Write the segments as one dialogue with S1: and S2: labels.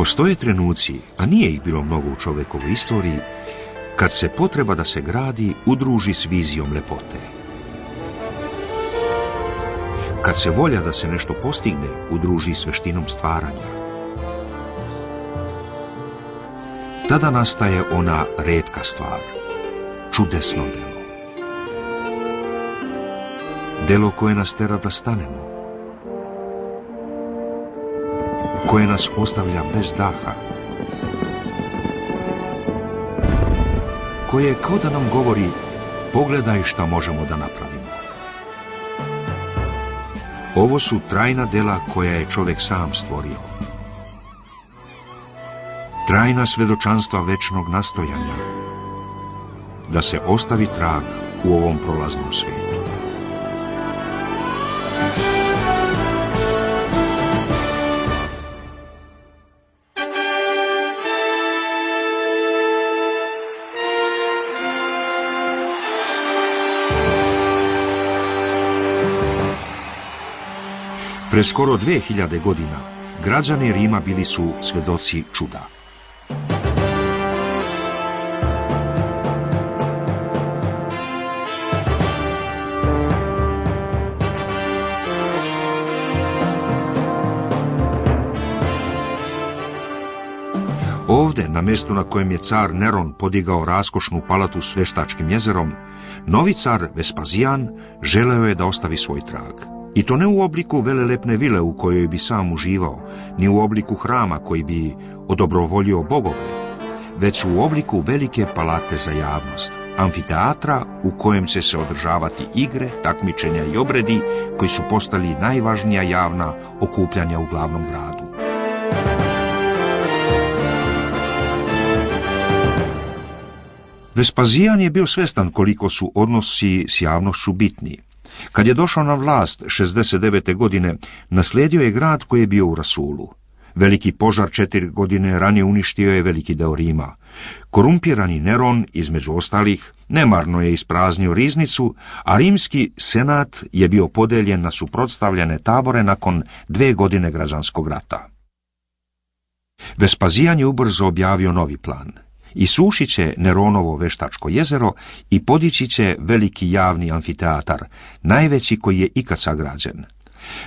S1: Postoje trenuci, a nije ih bilo mnogo u čovekovoj istoriji, kad se potreba da se gradi udruži s vizijom lepote. Kad se volja da se nešto postigne udruži s veštinom stvaranja. Tada nastaje ona retka stvar, čudesno delo. Delo koje nas tera da stanemo, koje nas ostavlja bez daha, koje kao da nam govori pogledaj šta možemo da napravimo. Ovo su trajna dela koja je čovjek sam stvorio. Trajna svedočanstva večnog nastojanja da se ostavi trag u ovom prolaznom svijetu. Pre skoro 2000 godina građani Rima bili su svedoci čuda. Ovde, na mjestu na kojem je car Neron podigao raskošnu palatu s Veštačkim jezerom, novi car Vespazijan želeo je da ostavi svoj trag. I to ne u obliku velelepne vile u kojoj bi sam uživao, ni u obliku hrama koji bi odobrovoljio bogove, već u obliku velike palate za javnost, amfiteatra u kojem će se održavati igre, takmičenja i obredi koji su postali najvažnija javna okupljanja u glavnom gradu. Vespazijan je bio svestan koliko su odnosi s javnošću bitni. Kad je došao na vlast 69. godine, naslijedio je grad koji je bio u rasulu. Veliki požar 4 godine ranije uništio je veliki deo Rima. Korumpirani Neron, između ostalih, nemarno je ispraznio riznicu, a rimski senat je bio podeljen na suprotstavljene tabore nakon 2 godine građanskog rata. Vespazijan je ubrzo objavio novi plan. Isušit će Neronovo Veštačko jezero i podići će veliki javni amfiteatar, najveći koji je ikad sagrađen.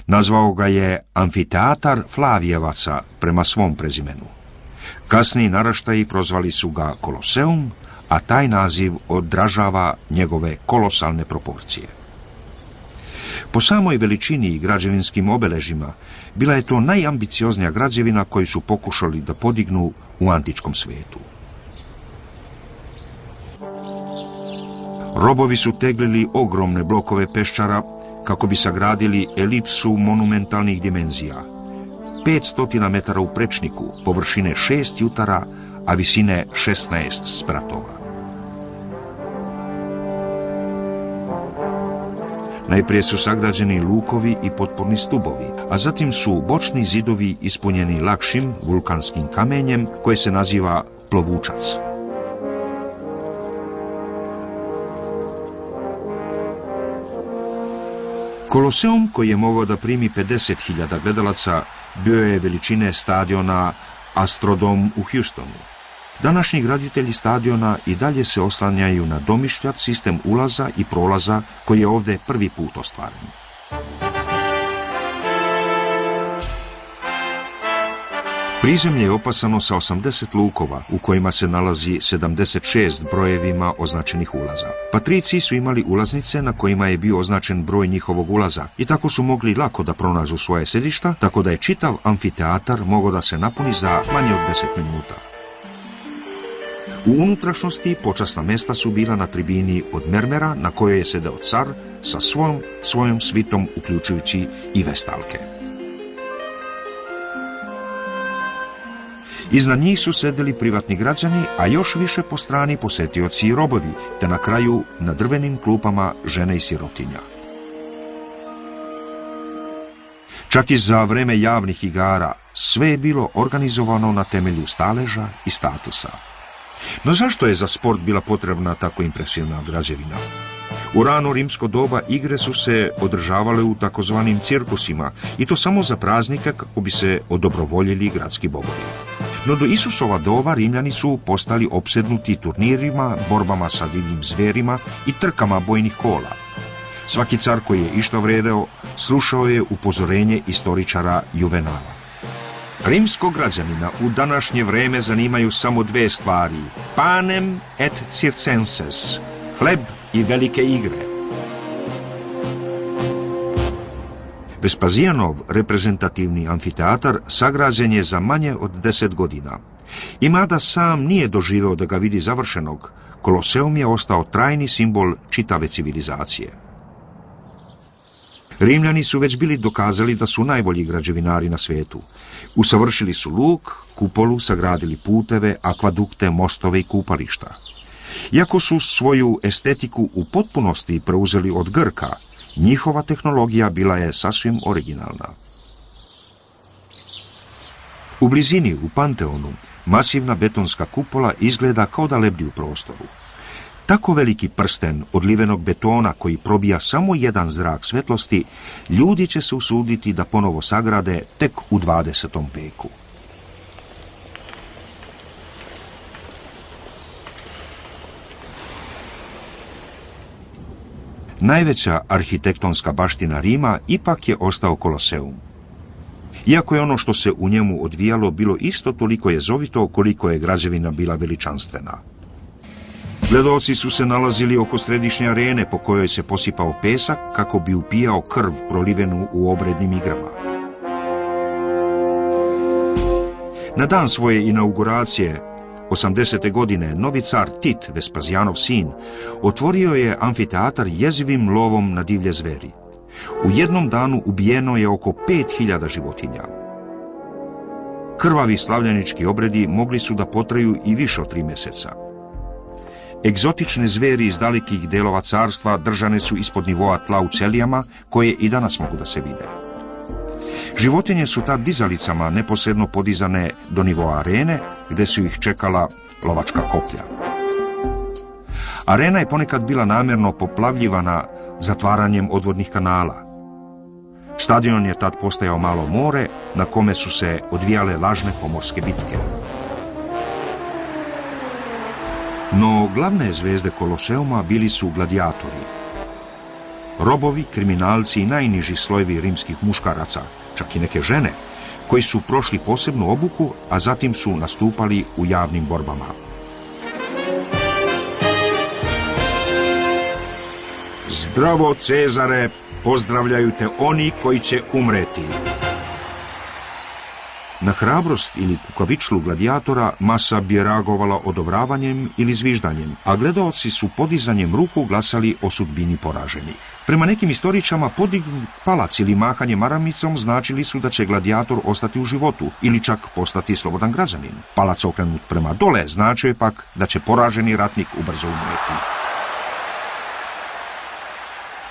S1: Nazvao ga je amfiteatar Flavijevaca prema svom prezimenu. Kasniji naraštaji prozvali su ga Koloseum, a taj naziv odražava njegove kolosalne proporcije. Po samoj veličini i građevinskim obeležjima bila je to najambicioznija građevina koju su pokušali da podignu u antičkom svijetu. Robovi su teglili ogromne blokove peščara kako bi sagradili elipsu monumentalnih dimenzija. 500 metara u prečniku, površine 6 jutara, a visine 16 spratova. Najprije su sagrađeni lukovi i potporni stubovi, a zatim su bočni zidovi ispunjeni lakšim vulkanskim kamenjem koje se naziva plovučac. Koloseum, koji je mogao da primi 50.000 gledalaca, bio je veličine stadiona Astrodome u Houstonu. Današnji graditelji stadiona i dalje se oslanjaju na domišljat sistem ulaza i prolaza koji je ovdje prvi put ostvaren. Prizemlje je opasano sa 80 lukova u kojima se nalazi 76 brojevima označenih ulaza. Patriciji su imali ulaznice na kojima je bio označen broj njihovog ulaza i tako su mogli lako da pronađu svoje sedišta, tako da je čitav amfiteatar mogao da se napuni za manje od 10 minuta. U unutrašnjosti počasna mesta su bila na tribini od mermera na kojoj je sedeo car sa svojom svitom, uključujući i vestalke. Iznad njih su sedeli privatni građani, a još više po strani posetioci i robovi, te na kraju na drvenim klupama žene i sirotinja. Čak i za vreme javnih igara sve je bilo organizovano na temelju staleža i statusa. No zašto je za sport bila potrebna tako impresivna građevina? U rano rimsko doba igre su se održavale u takozvanim cirkusima, i to samo za praznike kako bi se odobrovoljili gradski bogovi. No do Isusova doba Rimljani su postali opsednuti turnirima, borbama sa divljim zverima i trkama bojnih kola. Svaki car koji je išta vredeo, slušao je upozorenje istoričara Juvenala. Rimskog građanina u današnje vreme zanimaju samo dve stvari: panem et circenses, hleb i velike igre. Vespazijanov reprezentativni amfiteatar sagrađen je za manje od 10 godina. I mada sam nije doživeo da ga vidi završenog, Koloseum je ostao trajni simbol čitave civilizacije. Rimljani su već bili dokazali da su najbolji građevinari na svijetu. Usavršili su luk, kupolu, sagradili puteve, akvadukte, mostove i kupališta. Iako su svoju estetiku u potpunosti preuzeli od Grka, njihova tehnologija bila je sasvim originalna. U blizini, u Panteonu, masivna betonska kupola izgleda kao da lebdi u prostoru. Tako veliki prsten odlivenog betona koji probija samo jedan zrak svetlosti, ljudi će se usuditi da ponovo sagrade tek u 20. veku. Najveća arhitektonska baština Rima ipak je ostao Koloseum. Iako je ono što se u njemu odvijalo bilo isto toliko jezovito koliko je građevina bila veličanstvena. Gledaoci su se nalazili oko središnje arene po kojoj se posipao pesak kako bi upijao krv prolivenu u obrednim igrama. Na dan svoje inauguracije 80. godine novi car Tit, Vespazijanov sin, otvorio je amfiteatar jezivim lovom na divlje zveri. U jednom danu ubijeno je oko 5000 životinja. Krvavi slavljenički obredi mogli su da potraju i više od 3 mjeseca. Egzotične zveri iz dalekih delova carstva držane su ispod nivoa tla u ćelijama, koje i danas mogu da se vide. Životinje su tad dizalicama neposredno podizane do nivoa arene, gde su ih čekala lovačka koplja. Arena je ponekad bila namjerno poplavljivana zatvaranjem odvodnih kanala. Stadion je tad postajao malo more, na kome su se odvijale lažne pomorske bitke. No glavne zvezde Koloseuma bili su gladijatori. Robovi, kriminalci i najniži slojevi rimskih muškaraca, čak i neke žene, koji su prošli posebnu obuku, a zatim su nastupali u javnim borbama. Zdravo, Cezare, pozdravljaju te oni koji će umreti. Na hrabrost ili kukavičlu gladijatora masa bi reagovala odobravanjem ili zviždanjem, a gledaoci su podizanjem ruku glasali o sudbini poraženih. Prema nekim istoričama podignut palac ili mahanje maramicom značili su da će gladijator ostati u životu ili čak postati slobodan građanin. Palac okrenut prema dole značio je pak da će poraženi ratnik ubrzo umreti.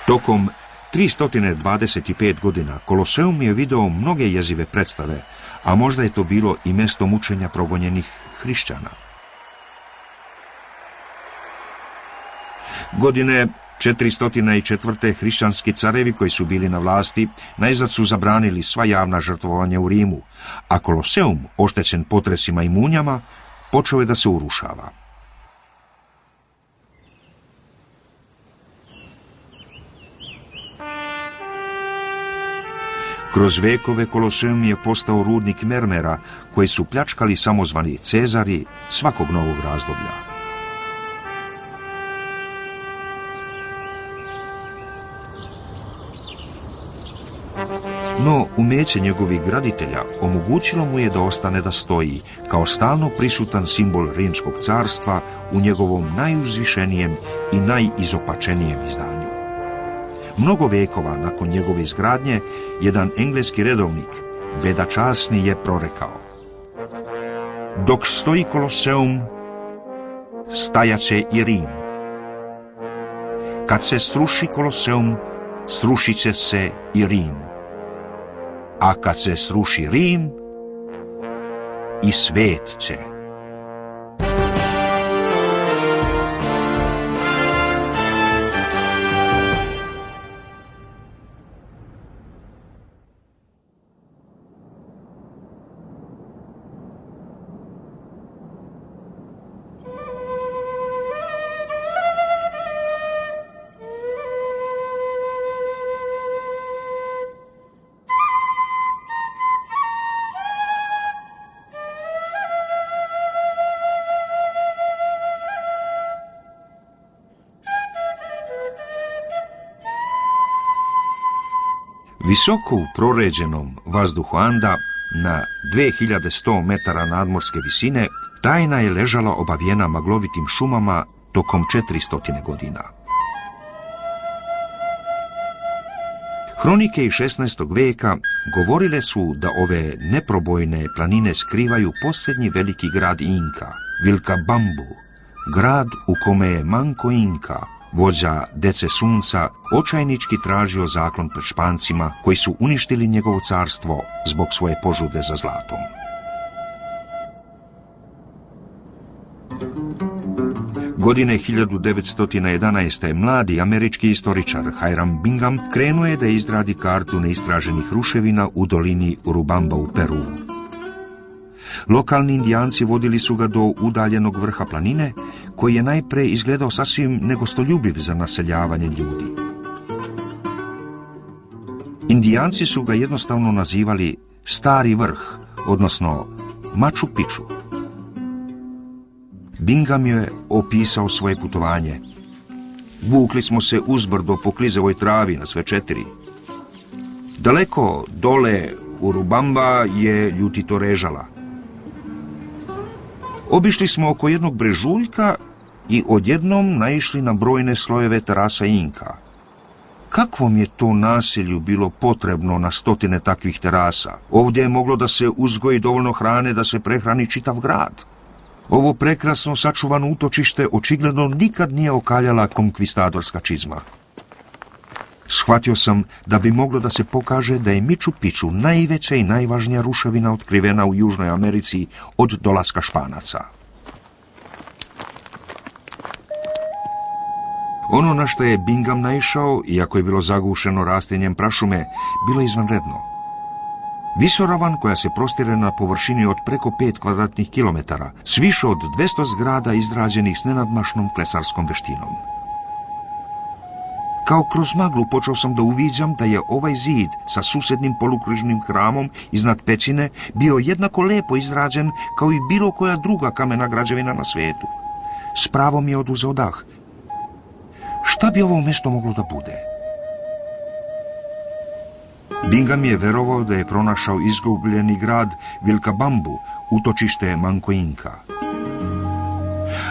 S1: Tokom 325 godina Koloseum je video mnoge jezive predstave, a možda je to bilo i mjesto mučenja progonjenih hrišćana. Godine 404. hrišćanski carevi koji su bili na vlasti najzad su zabranili sva javna žrtvovanja u Rimu, a Koloseum, oštećen potresima i munjama, počeo je da se urušava. Kroz vekove Koloseum je postao rudnik mermera koji su pljačkali samozvani Cezari svakog novog razdoblja. No, umeće njegovih graditelja omogućilo mu je da ostane da stoji kao stalno prisutan simbol rimskog carstva u njegovom najuzvišenijem i najizopačenijem izdanju. Mnogo vekova nakon njegove izgradnje, jedan engleski redovnik, bedačasni, je prorekao: dok stoji Koloseum, stajaće i Rim. Kad se sruši Koloseum, srušit će se i Rim. A kad se sruši Rim, i svet će. Visoko u proređenom vazduhu Anda, na 2100 metara nadmorske visine, tajna je ležala obavijena maglovitim šumama tokom 400 godina. Hronike iz 16. veka govorile su da ove neprobojne planine skrivaju posljednji veliki grad Inka, Vilcabambu, grad u kome je Manco Inca, vođa Dece Sunca, očajnički tražio zaklon pred Špancima koji su uništili njegovo carstvo zbog svoje požude za zlatom. Godine 1911. mladi američki istoričar Hiram Bingham krenuo je da izradi kartu neistraženih ruševina u dolini Urubamba u Peru. Lokalni indijanci vodili su ga do udaljenog vrha planine, koji je najpre izgledao sasvim negostoljubiv za naseljavanje ljudi. Indijanci su ga jednostavno nazivali Stari vrh, odnosno Machu Picchu. Bingham je opisao svoje putovanje. Vukli smo se uzbrdo po klizavoj travi na sve 4. Daleko dole Urubamba je ljutito režala. Obišli smo oko jednog brežuljka i odjednom naišli na brojne slojeve terasa Inka. Kakvom je to naselju bilo potrebno na 100 takvih terasa? Ovdje je moglo da se uzgoji dovoljno hrane da se prehrani čitav grad. Ovo prekrasno sačuvano utočište očigledno nikad nije okaljala konkvistadorska čizma. Shvatio sam da bi moglo da se pokaže da je Machu Picchu najveća i najvažnija ruševina otkrivena u Južnoj Americi od dolaska Španaca. Ono na što je Bingham naišao, iako je bilo zagušeno rastinjem prašume, bilo je izvanredno. Visoravan koja se prostire na površini od preko 5 kvadratnih kilometara, s više od 200 zgrada izrađenih s nenadmašnom klesarskom veštinom. Kao kroz maglu počeo sam da uviđam da je ovaj zid sa susednim polukružnim hramom iznad pećine bio jednako lepo izrađen kao i bilo koja druga kamena građevina na svijetu. S pravom je oduzeo dah. Šta bi ovo mjesto moglo da bude? Bingham je verovao da je pronašao izgubljeni grad Vilcabambu, utočište Manco Inca.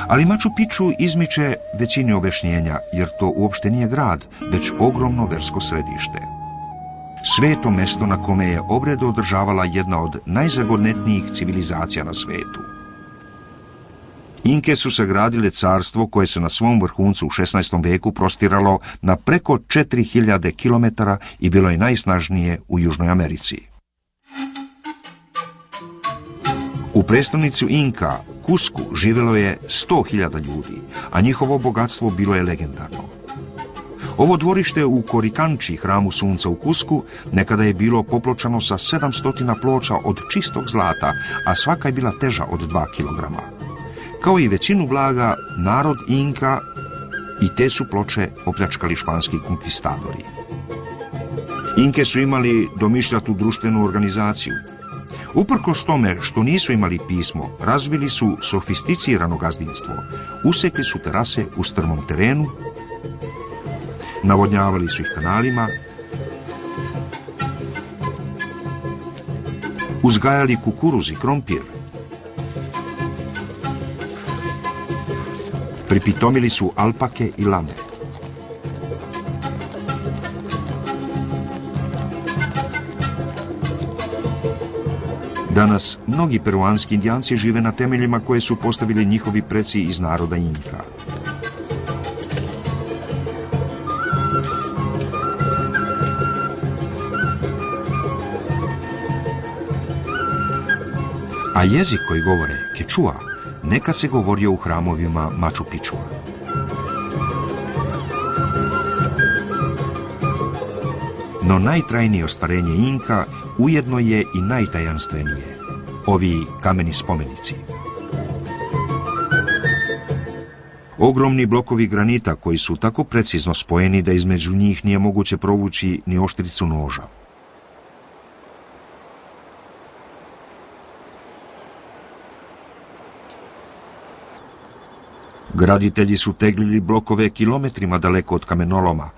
S1: Ali Machu Picchu izmiče većini objašnjenja, jer to uopšte nije grad, već ogromno versko središte. Sveto mesto na kome je obrede održavala jedna od najzagonetnijih civilizacija na svetu. Inke su sagradile carstvo koje se na svom vrhuncu u 16. veku prostiralo na preko 4000 km i bilo je najsnažnije u Južnoj Americi. U prestolnicu Inka, Cuscu, živjelo je 100.000 ljudi, a njihovo bogatstvo bilo je legendarno. Ovo dvorište u Korikanči, hramu sunca u Cuscu, nekada je bilo popločano sa 700 ploča od čistog zlata, a svaka je bila teža od 2 kg. Kao i većinu blaga, narod Inka i te su ploče opljačkali španski konkvistadori. Inke su imali domišljatu društvenu organizaciju. Uprkos tome što nisu imali pismo, razvili su sofisticirano gazdinstvo, usekli su terase u strmom terenu, navodnjavali su ih kanalima, uzgajali kukuruz i krompir, pripitomili su alpake i lame. Danas mnogi peruanski indijanci žive na temeljima koje su postavili njihovi preci iz naroda Inka. A jezik koji govore, Kečua, nekad se govorio u hramovima Machu Picchua. No najtrajnije ostvarenje Inka ujedno je i najtajanstvenije, ovi kameni spomenici. Ogromni blokovi granita koji su tako precizno spojeni da između njih nije moguće provući ni oštricu noža. Graditelji su teglili blokove kilometrima daleko od kamenoloma,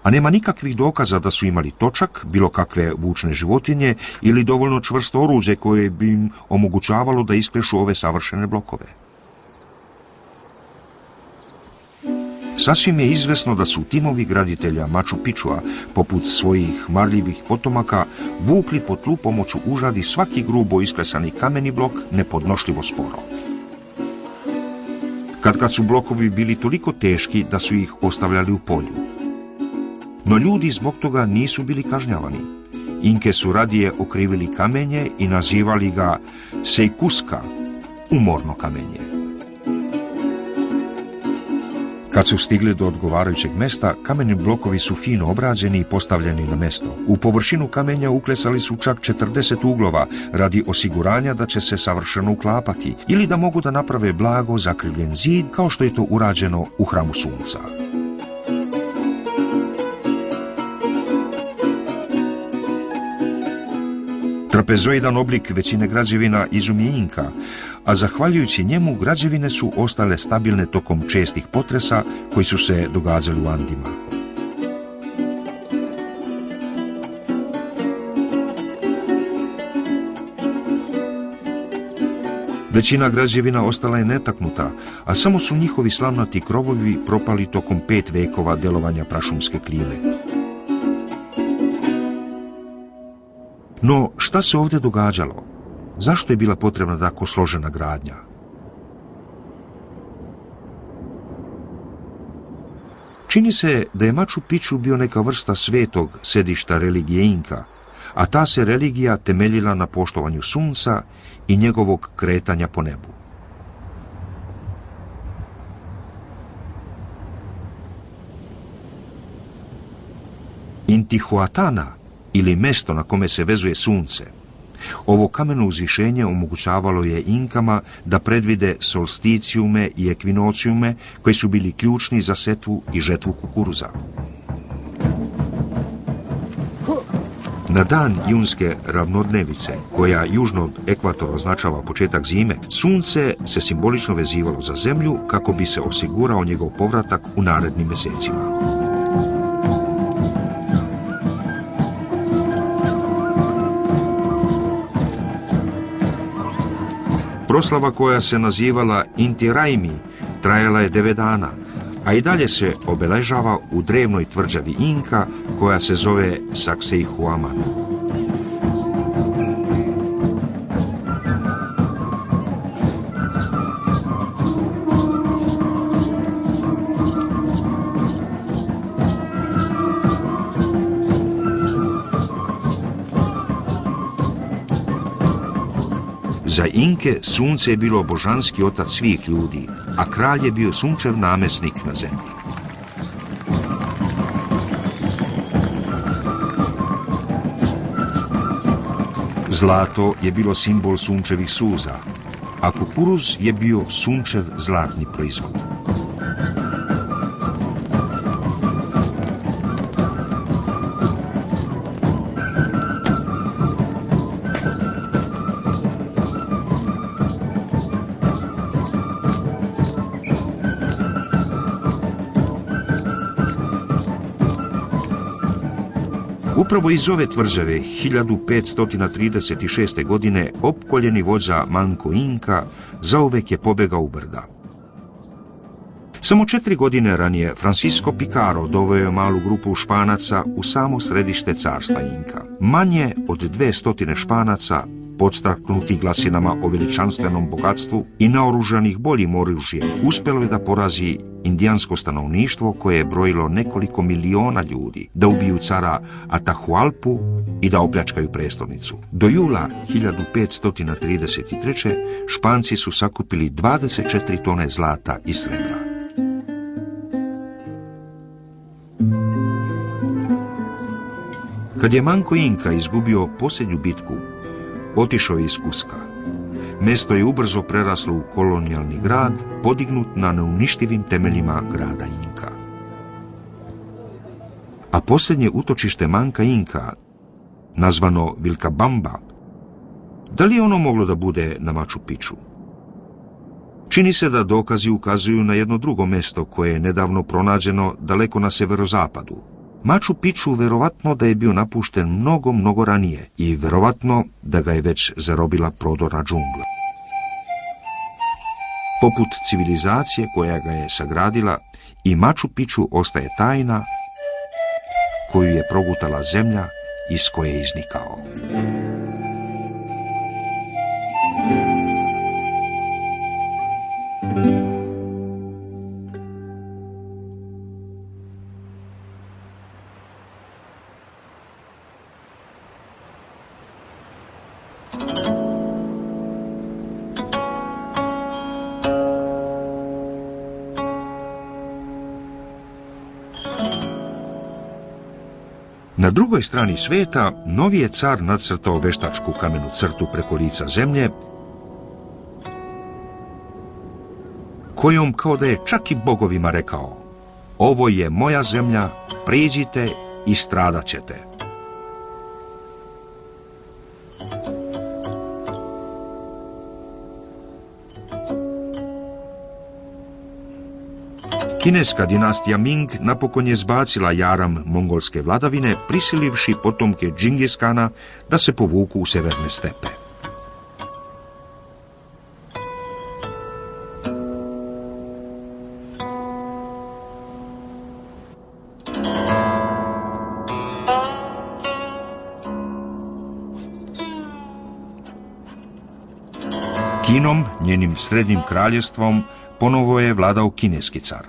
S1: a nema nikakvih dokaza da su imali točak, bilo kakve vučne životinje ili dovoljno čvrsto oruđe koje bi im omogućavalo da isklešu ove savršene blokove. Sasvim je izvesno da su timovi graditelja Machu Picchua, poput svojih marljivih potomaka, vukli po tlu pomoću užadi svaki grubo isklesani kameni blok nepodnošljivo sporo. Kad su blokovi bili toliko teški da su ih ostavljali u polju. No ljudi zbog toga nisu bili kažnjavani. Inke su radije okrivili kamenje i nazivali ga Sejkuska, umorno kamenje. Kad su stigli do odgovarajućeg mesta, kameni blokovi su fino obrađeni i postavljeni na mesto. U površinu kamenja uklesali su čak 40 uglova radi osiguranja da će se savršeno uklapati ili da mogu da naprave blago zakrivljen zid kao što je to urađeno u hramu sunca. Trapezoidan oblik većine građevina izum je Inka, a zahvaljujući njemu građevine su ostale stabilne tokom čestih potresa koji su se događali u Andima. Većina građevina ostala je netaknuta, a samo su njihovi slavnati krovovi propali tokom 5 vekova delovanja prašumske klime. No, šta se ovdje događalo? Zašto je bila potrebna tako složena gradnja? Čini se da je Machu Picchu bio neka vrsta svetog sedišta religije Inka, a ta se religija temeljila na poštovanju sunca i njegovog kretanja po nebu. Intihuatana, ili mesto na kome se vezuje sunce. Ovo kameno uzvišenje omogućavalo je Inkama da predvide solsticijume i ekvinocijume koji su bili ključni za setvu i žetvu kukuruza. Na dan junske ravnodnevice, koja južno od ekvatora označava početak zime, sunce se simbolično vezivalo za zemlju kako bi se osigurao njegov povratak u narednim mjesecima. Proslava koja se nazivala Inti Raymi trajala je 9 dana, a i dalje se obeležava u drevnoj tvrđavi Inka koja se zove Sacsayhuaman. Za Inke sunce je bilo božanski otac svih ljudi, a kralj je bio sunčev namjesnik na zemlji. Zlato je bilo simbol sunčevih suza, a kukuruz je bio sunčev zlatni proizvod. Upravo iz ove tvrđave 1536. godine opkoljeni vođa Manco Inca zauvek je pobegao u brda. Samo 4 godine ranije Francisco Picaro doveo je malu grupu Španaca u samo središte carstva Inka. Manje od 200 Španaca, podstaknuti glasinama o veličanstvenom bogatstvu i naoružanih boljim oružjem, uspjelo je da porazi indijansko stanovništvo koje je brojilo nekoliko miliona ljudi, da ubiju cara Atahualpu i da opljačkaju prestolnicu. Do jula 1533. Španci su sakupili 24 tone zlata i srebra. Kad je Manco Inca izgubio posljednju bitku, otišao je iz Kuska. Mesto je ubrzo preraslo u kolonijalni grad, podignut na neuništivim temeljima grada Inka. A posljednje utočište Manca Inca, nazvano Vilcabamba, da li je ono moglo da bude na Machu Picchu? Čini se da dokazi ukazuju na jedno drugo mjesto koje je nedavno pronađeno daleko na severozapadu. Machu Picchu verovatno da je bio napušten mnogo ranije i verovatno da ga je već zarobila prodorna džungla. Poput civilizacije koja ga je sagradila, i Machu Picchu ostaje tajna koju je progutala zemlja iz koje je iznikao. Na drugoj strani sveta, novi je car nacrtao veštačku kamenu crtu preko lica zemlje, kojom kao da je čak i bogovima rekao: ovo je moja zemlja, priđite i stradat ćete. Kineska dinastija Ming napokon je zbacila jaram mongolske vladavine, prisilivši potomke Džingiskana da se povuku u severne stepe. Kinom, njenim srednjim kraljevstvom, ponovo je vladao kineski car.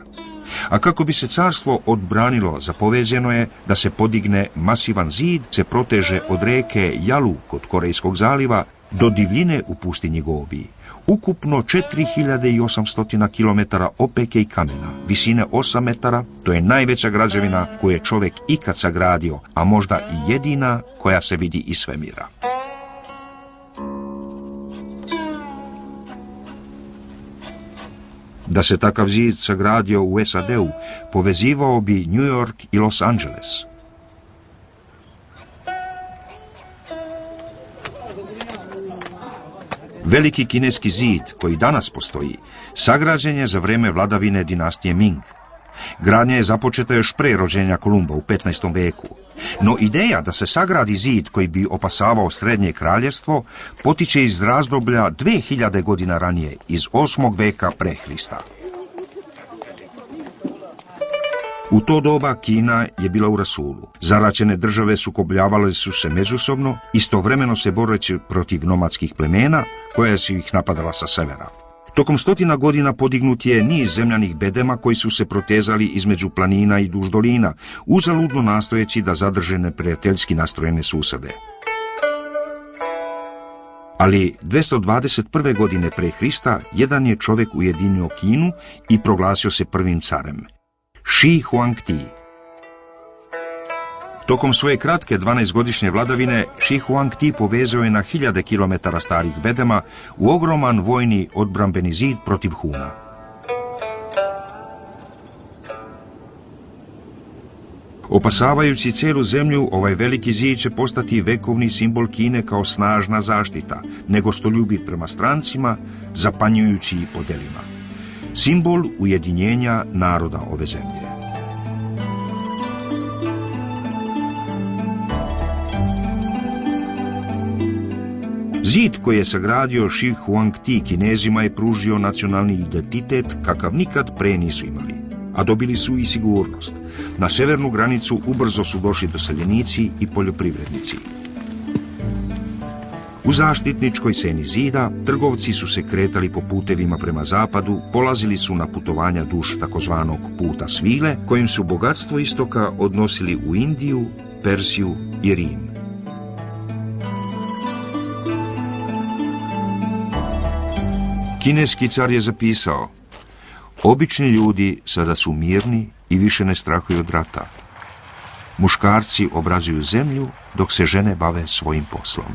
S1: A kako bi se carstvo odbranilo, zapoveđeno je da se podigne masivan zid, se proteže od reke Jalu kod Korejskog zaliva do divljine u pustinji Gobi. Ukupno 4800 km opeke i kamena, visine 8 metara, to je najveća građevina koju je čovjek ikad sagradio, a možda i jedina koja se vidi iz svemira. Da se takav zid sagradio u SAD-u, povezivao bi New York i Los Angeles. Veliki kineski zid, koji danas postoji, sagrađen je za vrijeme vladavine dinastije Ming. Gradnja je započeta još pre rođenja Kolumba u 15. veku. No ideja da se sagradi zid koji bi opasavao srednje kraljevstvo potiče iz razdoblja 2000 godina ranije, iz 8. veka pre Hrista. U to doba Kina je bila u rasulu. Zaraćene države sukobljavale su se međusobno, istovremeno se boreći protiv nomadskih plemena koja su ih napadala sa severa. Tokom stotina godina podignut je niz zemljanih bedema koji su se protezali između planina i duž dolina, uzaludno nastojeći da zadrže neprijateljski nastrojene susede. Ali 221. godine pre Hrista jedan je čovjek ujedinio Kinu i proglasio se prvim carem. Shi Huangdi. Tokom svoje kratke 12-godišnje vladavine, Shi Huangdi povezao je na 1000 kilometara starih bedema u ogroman vojni odbrambeni zid protiv Huna. Opasavajući cijelu zemlju, ovaj veliki zid će postati vekovni simbol Kine kao snažna zaštita, negostoljubit prema strancima, zapanjujući i po delima. Simbol ujedinjenja naroda ove zemlje. Zid koji je sagradio Shi Huangdi Kinezima je pružio nacionalni identitet kakav nikad pre nisu imali, a dobili su i sigurnost. Na severnu granicu ubrzo su došli doseljenici i poljoprivrednici. U zaštitničkoj seni zida trgovci su se kretali po putevima prema zapadu, polazili su na putovanja duž takozvanog puta svile, kojim su bogatstvo istoka odnosili u Indiju, Persiju i Rim. Kineski car je zapisao: obični ljudi sada su mirni i više ne strahuju od rata. Muškarci obrađuju zemlju dok se žene bave svojim poslom.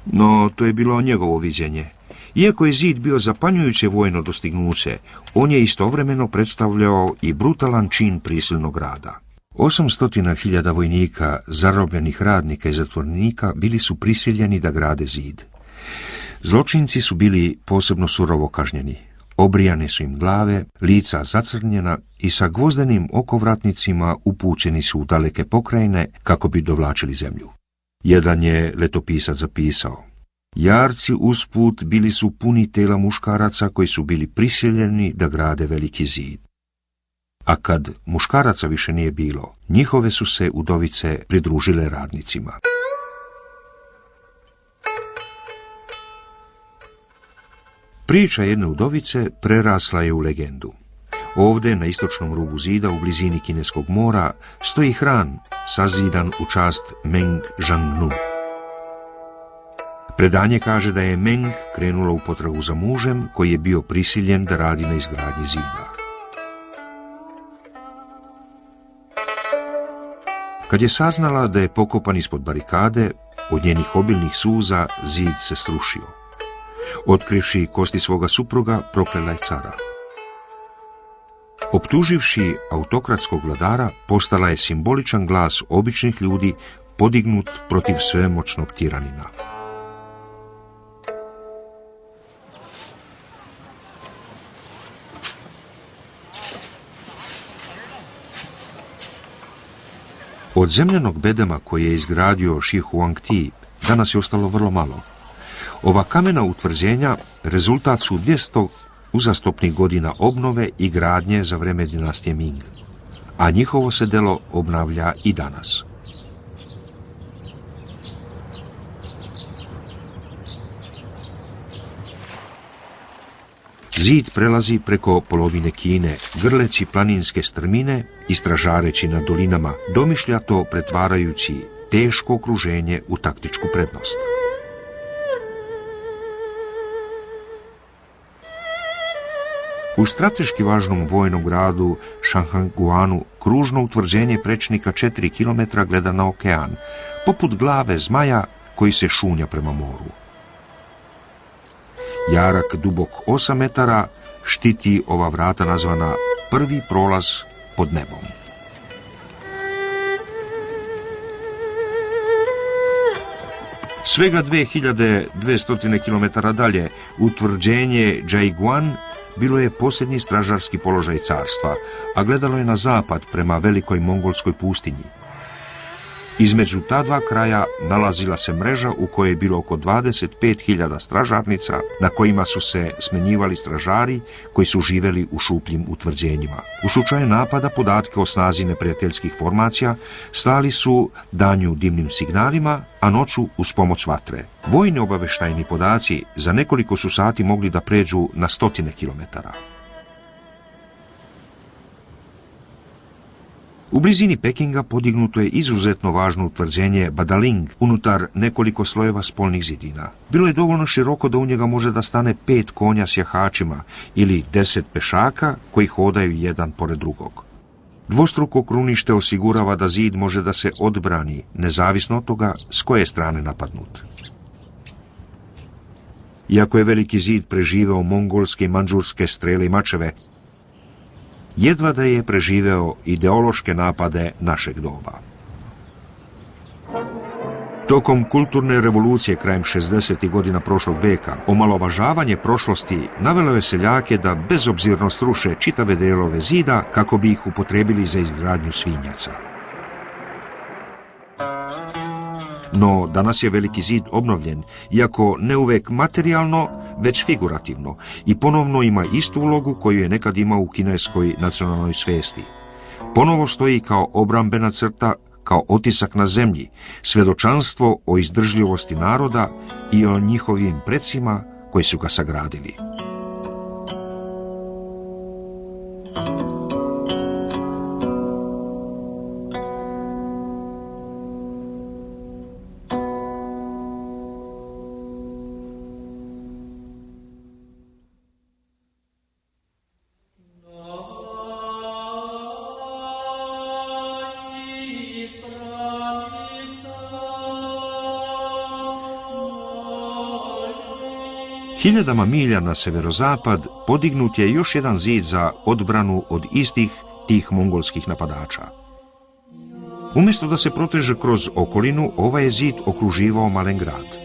S1: No, to je bilo njegovo viđenje. Iako je zid bio zapanjujuće vojno dostignuće, on je istovremeno predstavljao i brutalan čin prisilnog rada. 800.000 vojnika, zarobljenih radnika i zatvornika bili su prisiljeni da grade zid. Zločinci su bili posebno surovo kažnjeni. Obrijane su im glave, lica zacrnjena i sa gvozdenim okovratnicima upućeni su u daleke pokrajine kako bi dovlačili zemlju. Jedan je letopisac zapisao: jarci usput bili su puni tela muškaraca koji su bili prisiljeni da grade veliki zid. A kad muškaraca više nije bilo, njihove su se udovice pridružile radnicima. Priča jedne udovice prerasla je u legendu. Ovdje, na istočnom rubu zida, u blizini Kineskog mora, stoji hram sazidan u čast Meng Zhangnu. Predanje kaže da je Meng krenula u potragu za mužem koji je bio prisiljen da radi na izgradnji zida. Kad je saznala da je pokopan ispod barikade, od njenih obilnih suza zid se srušio. Otkrivši kosti svoga supruga, proklela je cara. Optuživši autokratskog vladara, postala je simboličan glas običnih ljudi podignut protiv svemoćnog tiranina. Od zemljanog bedema koji je izgradio Shi Huangti danas je ostalo vrlo malo. Ova kamena utvrđenja rezultat su 200 uzastopnih godina obnove i gradnje za vreme dinastije Ming, a njihovo se delo obnavlja i danas. Zid prelazi preko polovine Kine, grleći planinske strmine i stražareći na dolinama, domišljato pretvarajući teško okruženje u taktičku prednost. U strateški važnom vojnom gradu Shanghaiguanu kružno utvrđenje prečnika 4 km gleda na okean, poput glave zmaja koji se šunja prema moru. Jarak dubok 8 metara štiti ova vrata nazvana prvi prolaz pod nebom. Svega 2200 km dalje utvrđenje Jaiguan bilo je posljednji stražarski položaj carstva, a gledalo je na zapad prema velikoj mongolskoj pustinji. Između ta dva kraja nalazila se mreža u kojoj je bilo oko 25.000 stražarnica, na kojima su se smenjivali stražari koji su živjeli u šupljim utvrđenjima. U slučaju napada podatke o snazi neprijateljskih formacija slali su danju dimnim signalima, a noću uz pomoć vatre. Vojni obavještajni podaci za nekoliko su sati mogli da pređu na 100 kilometara. U blizini Pekinga podignuto je izuzetno važno utvrđenje Badaling unutar nekoliko slojeva spolnih zidina. Bilo je dovoljno široko da u njega može da stane 5 konja s jahačima ili 10 pešaka koji hodaju jedan pored drugog. Dvostruko krunište osigurava da zid može da se odbrani, nezavisno od toga s koje strane napadnut. Iako je veliki zid preživeo mongolske i mandžurske strele i mačeve, jedva da je preživeo ideološke napade našeg doba. Tokom kulturne revolucije krajem 60. godina prošlog veka, omalovažavanje prošlosti navelo je seljake da bezobzirno sruše čitave delove zida kako bi ih upotrebili za izgradnju svinjaca. No, danas je veliki zid obnovljen, iako ne uvek materijalno, već figurativno, i ponovno ima istu ulogu koju je nekad imao u kineskoj nacionalnoj svesti. Ponovo stoji kao obrambena crta, kao otisak na zemlji, svjedočanstvo o izdržljivosti naroda i o njihovim precima koji su ga sagradili. Hiljadama milja na severozapad podignut je još jedan zid za odbranu od istih tih mongolskih napadača. Umjesto da se proteže kroz okolinu, ovaj je zid okruživao malen grad.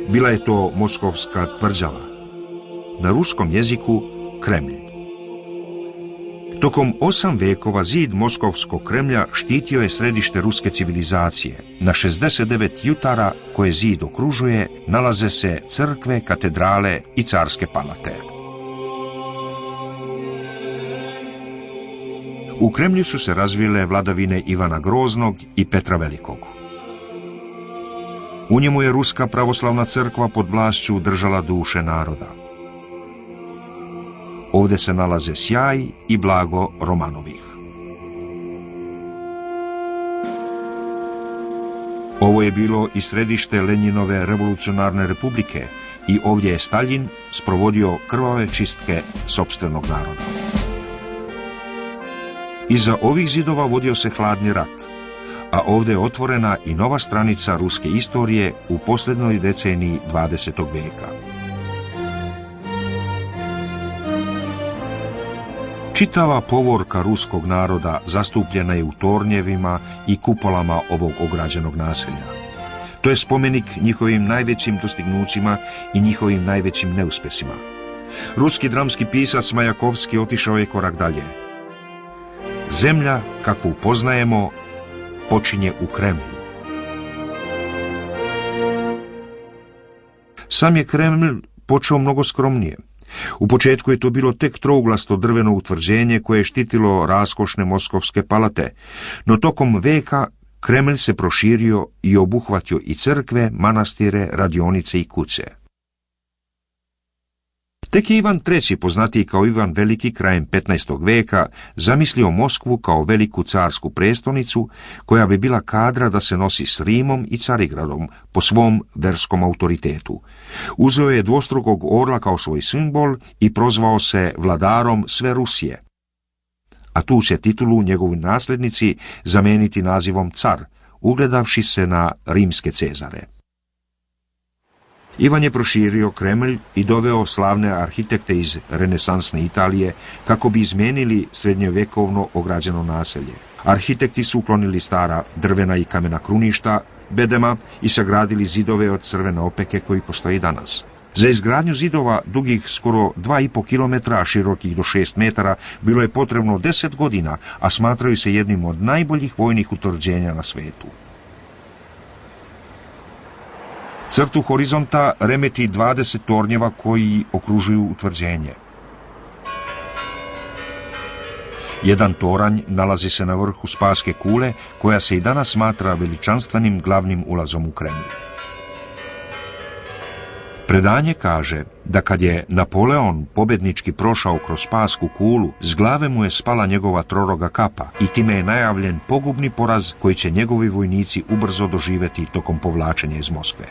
S1: Bila je to moskovska tvrđava, na ruskom jeziku Kremlj. Tokom 8 vekova zid Moskovskog Kremlja štitio je središte ruske civilizacije. Na 69 jutara koje zid okružuje nalaze se crkve, katedrale i carske palate. U Kremlju su se razvile vladavine Ivana Groznog i Petra Velikog. U njemu je Ruska pravoslavna crkva pod vlašću držala duše naroda. Ovdje se nalaze sjaj i blago Romanovih. Ovo je bilo i središte Lenjinove revolucionarne republike i ovdje je Staljin sprovodio krvave čistke sopstvenog naroda. Iza ovih zidova vodio se hladni rat, a ovdje je otvorena i nova stranica ruske istorije u posljednjoj deceniji 20. veka. Čitava povorka ruskog naroda zastupljena je u tornjevima i kupolama ovog ograđenog naselja. To je spomenik njihovim najvećim dostignućima i njihovim najvećim neuspjesima. Ruski dramski pisac Majakovski otišao je korak dalje. Zemlja, kakvu poznajemo, počinje u Kremlju. Sam je Kremlj počeo mnogo skromnije. U početku je to bilo tek trouglasto drveno utvrđenje koje je štitilo raskošne moskovske palate, no tokom veka Kremlj se proširio i obuhvatio i crkve, manastire, radionice i kuće. Tek je Ivan III, poznatiji kao Ivan Veliki krajem 15. veka, zamislio Moskvu kao veliku carsku prestolnicu koja bi bila kadra da se nosi s Rimom i Carigradom po svom verskom autoritetu. Uzeo je dvostrukog orla kao svoj simbol i prozvao se vladarom sve Rusije. A tu će titulu njegovi nasljednici zamijeniti nazivom car, ugledavši se na rimske cezare. Ivan je proširio Kremlj i doveo slavne arhitekte iz renesansne Italije kako bi izmijenili srednjovjekovno ograđeno naselje. Arhitekti su uklonili stara drvena i kamena kruništa, bedema i sagradili zidove od crvene opeke koji postoji danas. Za izgradnju zidova dugih skoro 2,5 km, a širokih do 6 metara, bilo je potrebno 10 godina, a smatraju se jednim od najboljih vojnih utvrđenja na svijetu. Crtu horizonta remeti 20 tornjeva koji okružuju utvrđenje. Jedan toranj nalazi se na vrhu Spaske kule, koja se i danas smatra veličanstvenim glavnim ulazom u Kremlj. Predanje kaže da kad je Napoleon pobjednički prošao kroz Spasku kulu, s glave mu je spala njegova troroga kapa i time je najavljen pogubni poraz koji će njegovi vojnici ubrzo doživjeti tokom povlačenja iz Moskve.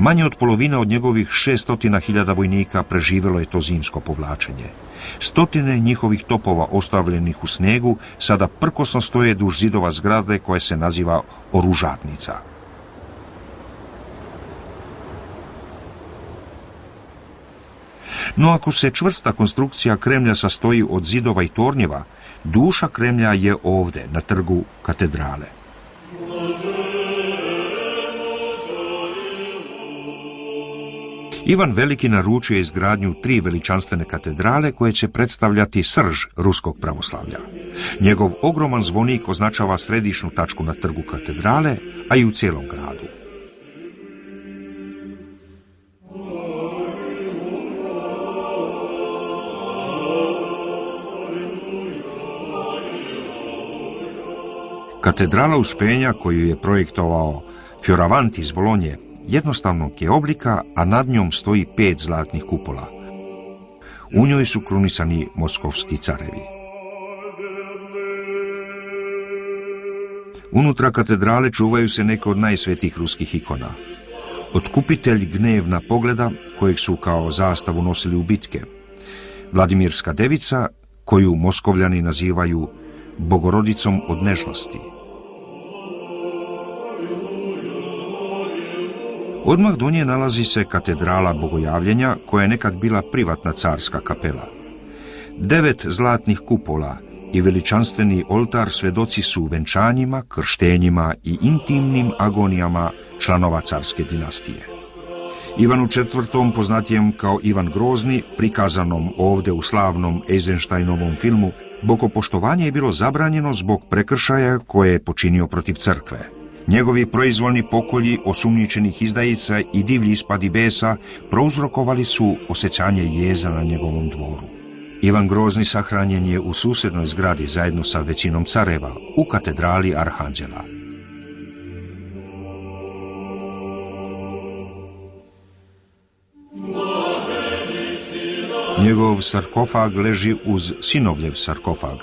S1: Manje od polovine od njegovih 600.000 vojnika preživjelo je to zimsko povlačenje. Stotine njihovih topova ostavljenih u snijegu sada prkosno stoje duž zidova zgrade koje se naziva oružarnica. No ako se čvrsta konstrukcija Kremlja sastoji od zidova i tornjeva, duša Kremlja je ovdje, na trgu katedrale. Ivan Veliki naručio je izgradnju 3 veličanstvene katedrale koje će predstavljati srž ruskog pravoslavlja. Njegov ogroman zvonik označava središnju tačku na trgu katedrale, a i u cijelom gradu. Katedrala Uspenja, koju je projektovao Fioravanti iz Bolonje, jednostavnog je oblika, a nad njom stoji 5 zlatnih kupola. U njoj su krunisani moskovski carevi. Unutra katedrale čuvaju se neke od najsvetijih ruskih ikona. Otkupitelj gnevna pogleda, kojeg su kao zastavu nosili u bitke. Vladimirska devica, koju Moskovljani nazivaju Bogorodicom od nežnosti. Odmah do nje nalazi se katedrala Bogojavljenja, koja je nekad bila privatna carska kapela. 9 zlatnih kupola i veličanstveni oltar svedoci su venčanjima, krštenjima i intimnim agonijama članova carske dinastije. Ivanu IV, poznatijem kao Ivan Grozni, prikazanom ovdje u slavnom Eisensteinovom filmu, bogopoštovanje je bilo zabranjeno zbog prekršaja koje je počinio protiv crkve. Njegovi proizvoljni pokolji osumnjičenih izdajica i divlji ispadi besa prouzrokovali su osjećanje jeza na njegovom dvoru. Ivan Grozni sahranjen je u susjednoj zgradi zajedno sa većinom careva u katedrali Arhanđela. Njegov sarkofag leži uz sinovljev sarkofag,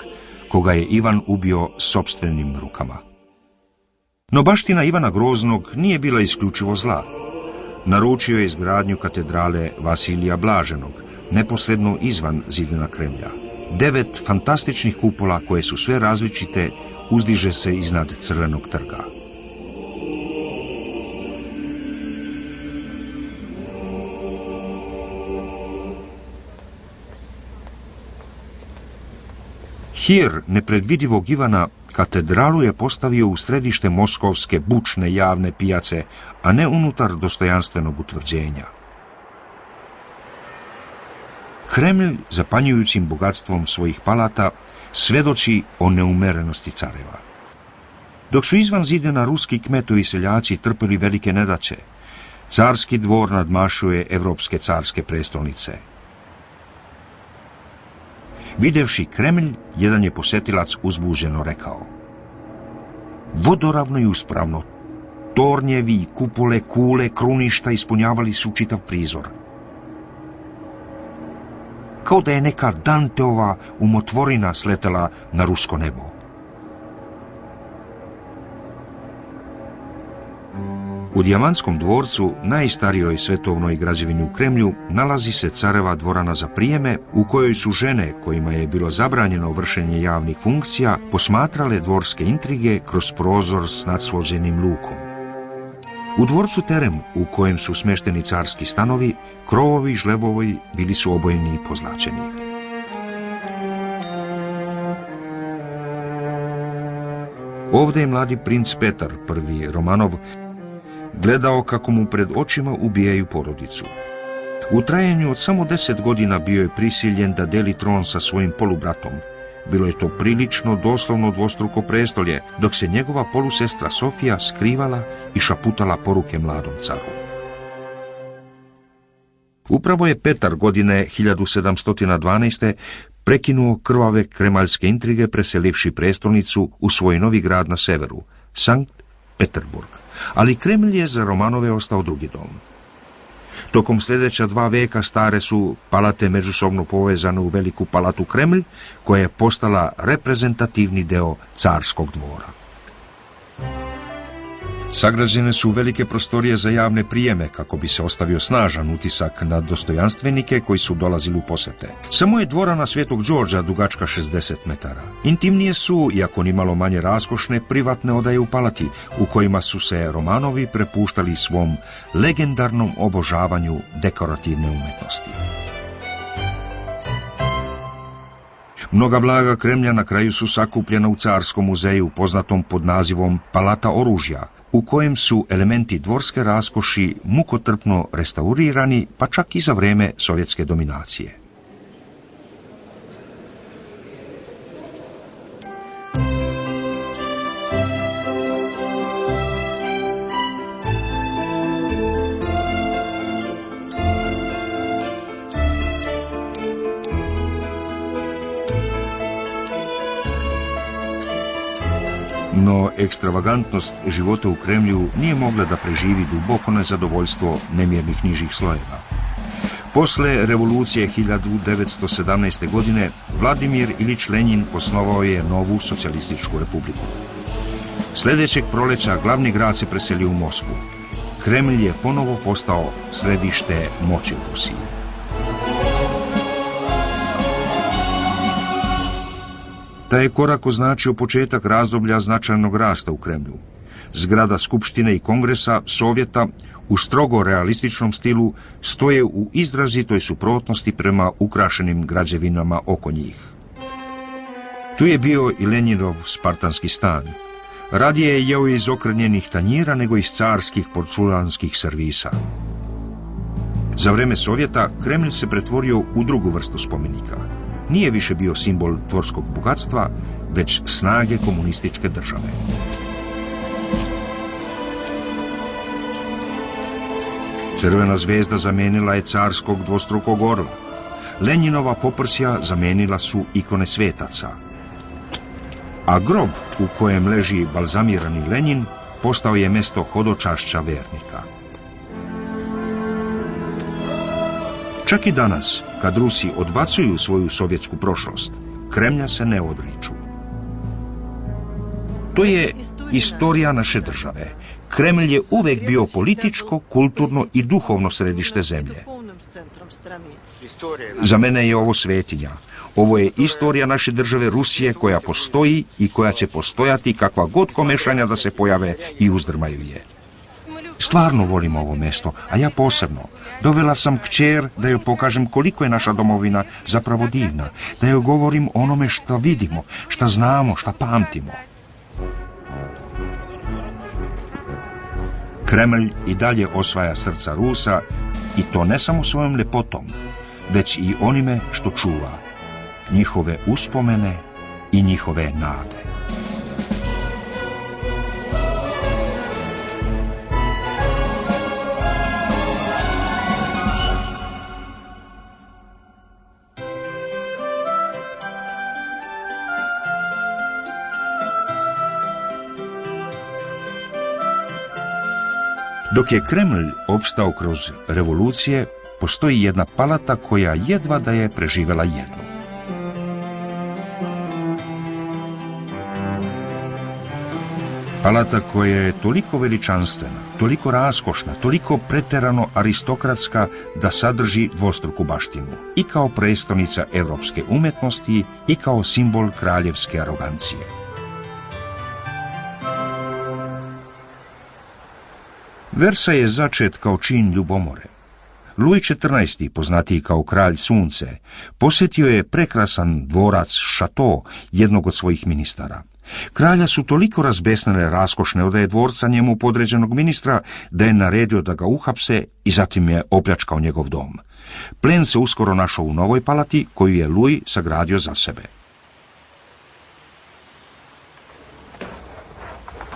S1: koga je Ivan ubio sopstvenim rukama. No baština Ivana Groznog nije bila isključivo zla. Naručio je izgradnju katedrale Vasilija Blaženog, neposredno izvan zidina Kremlja. 9 fantastičnih kupola koje su sve različite uzdiže se iznad Crvenog trga. Hir nepredvidivog Ivana katedralu je postavio u središte moskovske bučne javne pijace, a ne unutar dostojanstvenog utvrđenja. Kremlj, zapanjujućim bogatstvom svojih palata, svedoči o neumerenosti careva. Dok su izvan zidina ruski kmetovi i seljaci trpili velike nedaće, carski dvor nadmašuje evropske carske prestolnice. Videvši Kremlj, jedan je posjetilac uzbuđeno rekao: vodoravno i uspravno, tornjevi, kupole, kule, kruništa ispunjavali su čitav prizor. Kao da je neka Danteova umotvorina sletela na rusko nebo. U Dijamantskom dvorcu, najstarijoj svetovnoj građevini u Kremlju, nalazi se careva dvorana za prijeme, u kojoj su žene, kojima je bilo zabranjeno vršenje javnih funkcija, posmatrale dvorske intrige kroz prozor s nadsloženim lukom. U dvorcu Terem, u kojem su smešteni carski stanovi, krovovi i žlebovi bili su obojeni i pozlačeni. Ovdje je mladi princ Petar, prvi Romanov, gledao kako mu pred očima ubijaju porodicu. U trajanju od samo 10 godina bio je prisiljen da deli tron sa svojim polubratom. Bilo je to prilično, doslovno dvostruko prestolje, dok se njegova polusestra Sofija skrivala i šaputala poruke mladom caru. Upravo je Petar godine 1712. prekinuo krvave kremaljske intrige preselivši prestolnicu u svoj novi grad na severu, Sankt Peterburg. Ali Kremlj je za Romanove ostao drugi dom. Tokom sljedeća 2 veka stare su palate međusobno povezane u veliku palatu Kremlj, koja je postala reprezentativni deo carskog dvora. Sagrađene su velike prostorije za javne prijeme, kako bi se ostavio snažan utisak na dostojanstvenike koji su dolazili u posete. Samo je dvorana Svetog Đorđa dugačka 60 metara. Intimnije su, iako nimalo manje raskošne, privatne odaje u palati, u kojima su se Romanovi prepuštali svom legendarnom obožavanju dekorativne umetnosti. Mnoga blaga Kremlja na kraju su sakupljena u carskom muzeju, poznatom pod nazivom Palata oružja, u kojem su elementi dvorske raskoši mukotrpno restaurirani, pa čak i za vrijeme sovjetske dominacije. No, ekstravagantnost života u Kremlju nije mogla da preživi duboko nezadovoljstvo nemjernih nižih slojeva. Posle revolucije 1917. godine Vladimir Ilić Lenjin osnovao je novu socijalističku republiku. Sljedećeg proleća glavni grad se preselio u Moskvu. Kremlj je ponovo postao središte moći u Rusiji. Taj je korak označio početak razdoblja značajnog rasta u Kremlju. Zgrada Skupštine i Kongresa Sovjeta u strogo realističnom stilu stoje u izrazitoj suprotnosti prema ukrašenim građevinama oko njih. Tu je bio i Lenjinov spartanski stan. Radije je jeo iz okrnjenih tanjira nego iz carskih porculanskih servisa. Za vreme Sovjeta Kremlj se pretvorio u drugu vrstu spomenika. Nije više bio simbol dvorskog bogatstva, već snage komunističke države. Crvena zvezda zamenila je carskog dvostrukog orla. Lenjinova poprsja zamenila su ikone svetaca. A grob u kojem leži balzamirani Lenjin postao je mjesto hodočašća vernika. Čak i danas, kad Rusi odbacuju svoju sovjetsku prošlost, Kremlja se ne odriču. To je istorija naše države. Kremlj je uvek bio političko, kulturno i duhovno središte zemlje. Za mene je ovo svetinja. Ovo je istorija naše države Rusije koja postoji i koja će postojati kakva god komešanja da se pojave i uzdrmaju je. Stvarno volim ovo mjesto, a ja posebno. Dovela sam kćer da joj pokažem koliko je naša domovina zapravo divna, da joj govorim onome što vidimo, što znamo, što pamtimo. Kremlj i dalje osvaja srca Rusa i to ne samo svojom ljepotom, već i onime što čuva, njihove uspomene i njihove nade. Dok je Kremlj opstao kroz revolucije, postoji jedna palata koja jedva da je preživjela jednu. Palata koja je toliko veličanstvena, toliko raskošna, toliko preterano aristokratska da sadrži dvostruku baštinu, i kao prestolnica evropske umetnosti i kao simbol kraljevske arogancije. Versaj je začet kao čin ljubomore. Luj XIV, poznatiji kao kralj sunce, posjetio je prekrasan dvorac Šato jednog od svojih ministara. Kralja su toliko razbesnile raskošne odaje dvorca njemu podređenog ministra da je naredio da ga uhapse i zatim je opljačkao njegov dom. Plen se uskoro našao u novoj palati koju je Luj sagradio za sebe.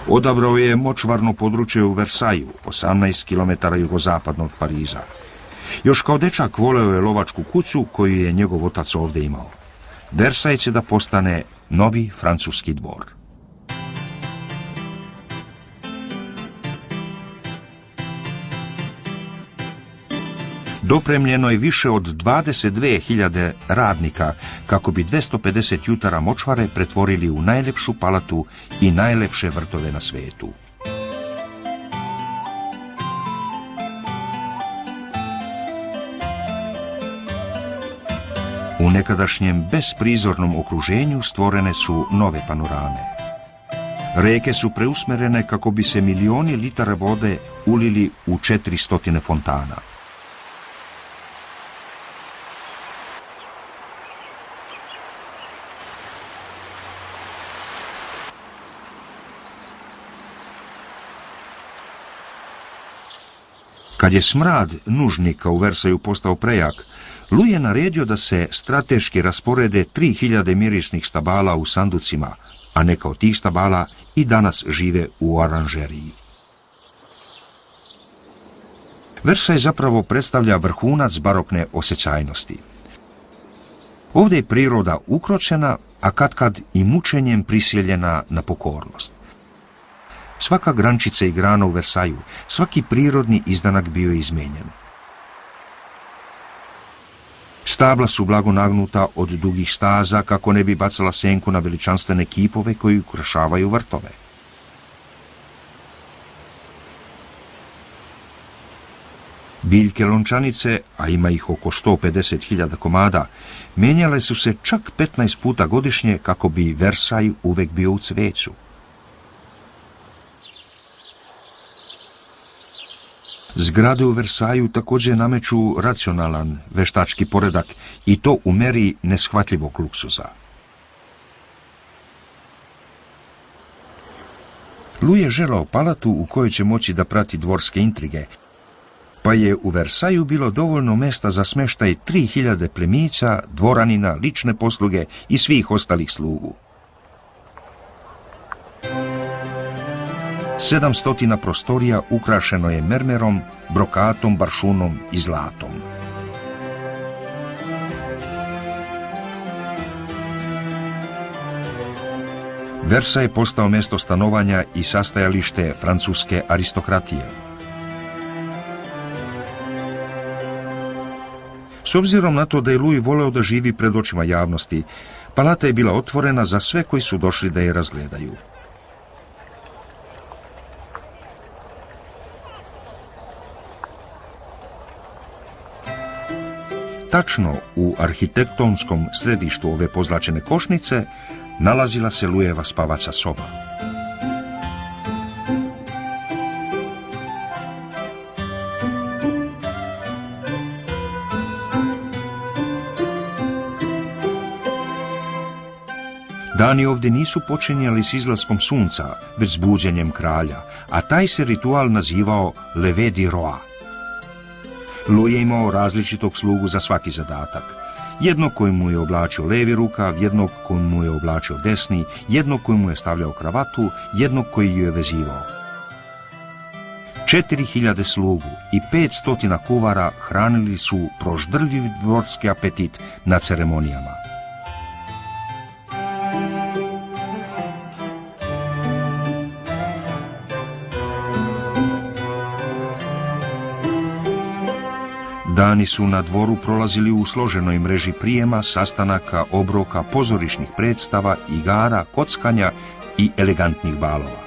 S1: Odabrao je močvarno područje u Versaju, 18 km jugozapadno od Pariza. Još kao dečak voleo je lovačku kuću koju je njegov otac ovdje imao. Versaj će da postane novi francuski dvor. Dopremljeno je više od 22.000 radnika kako bi 250 jutara močvare pretvorili u najlepšu palatu i najlepše vrtove na svijetu. U nekadašnjem besprizornom okruženju stvorene su nove panorame. Reke su preusmerene kako bi se milioni litara vode ulili u 400 fontana. Kad je smrad nužnika u Versaju postao prejak, Luj je naredio da se strateški rasporede 3000 mirisnih stabala u sanducima, a neka od tih stabala i danas žive u oranžeriji. Versaj zapravo predstavlja vrhunac barokne osjećajnosti. Ovdje je priroda ukročena, a katkad i mučenjem prisiljena na pokornost. Svaka grančica i grana u Versaju, svaki prirodni izdanak bio je izmenjen. Stabla su blago nagnuta od dugih staza kako ne bi bacala senku na veličanstvene kipove koji ukrašavaju vrtove. Biljke lončanice, a ima ih oko 150.000 komada, menjale su se čak 15 puta godišnje kako bi Versaj uvek bio u cveću. Zgrade u Versaju također nameću racionalan veštački poredak i to u meri neshvatljivog luksuza. Louis je želao palatu u kojoj će moći da prati dvorske intrige, pa je u Versaju bilo dovoljno mesta za smeštaj 3000 plemića, dvoranina, lične posluge i svih ostalih slugu. 700 prostorija ukrašeno je mermerom, brokatom, baršunom i zlatom. Versaj je postao mjesto stanovanja i sastajalište francuske aristokratije. S obzirom na to da je Louis voleo da živi pred očima javnosti, palata je bila otvorena za sve koji su došli da je razgledaju. Tačno u arhitektonskom središtu ove pozlačene košnice nalazila se Louisova spavaća soba. Dani ovdje nisu počinjali s izlaskom sunca, već s buđenjem kralja, a taj se ritual nazivao lever du roi. Louis je imao različitog slugu za svaki zadatak. Jednog koji mu je oblačio levi rukav, jednog koji mu je oblačio desni, jednog koji mu je stavljao kravatu, jednog koji ju je vezivao. 4000 slugu i 500 kuvara hranili su proždrljiv dvorski apetit na ceremonijama. Dani su na dvoru prolazili u složenoj mreži prijema, sastanaka, obroka, pozorišnih predstava, igara, kockanja i elegantnih balova.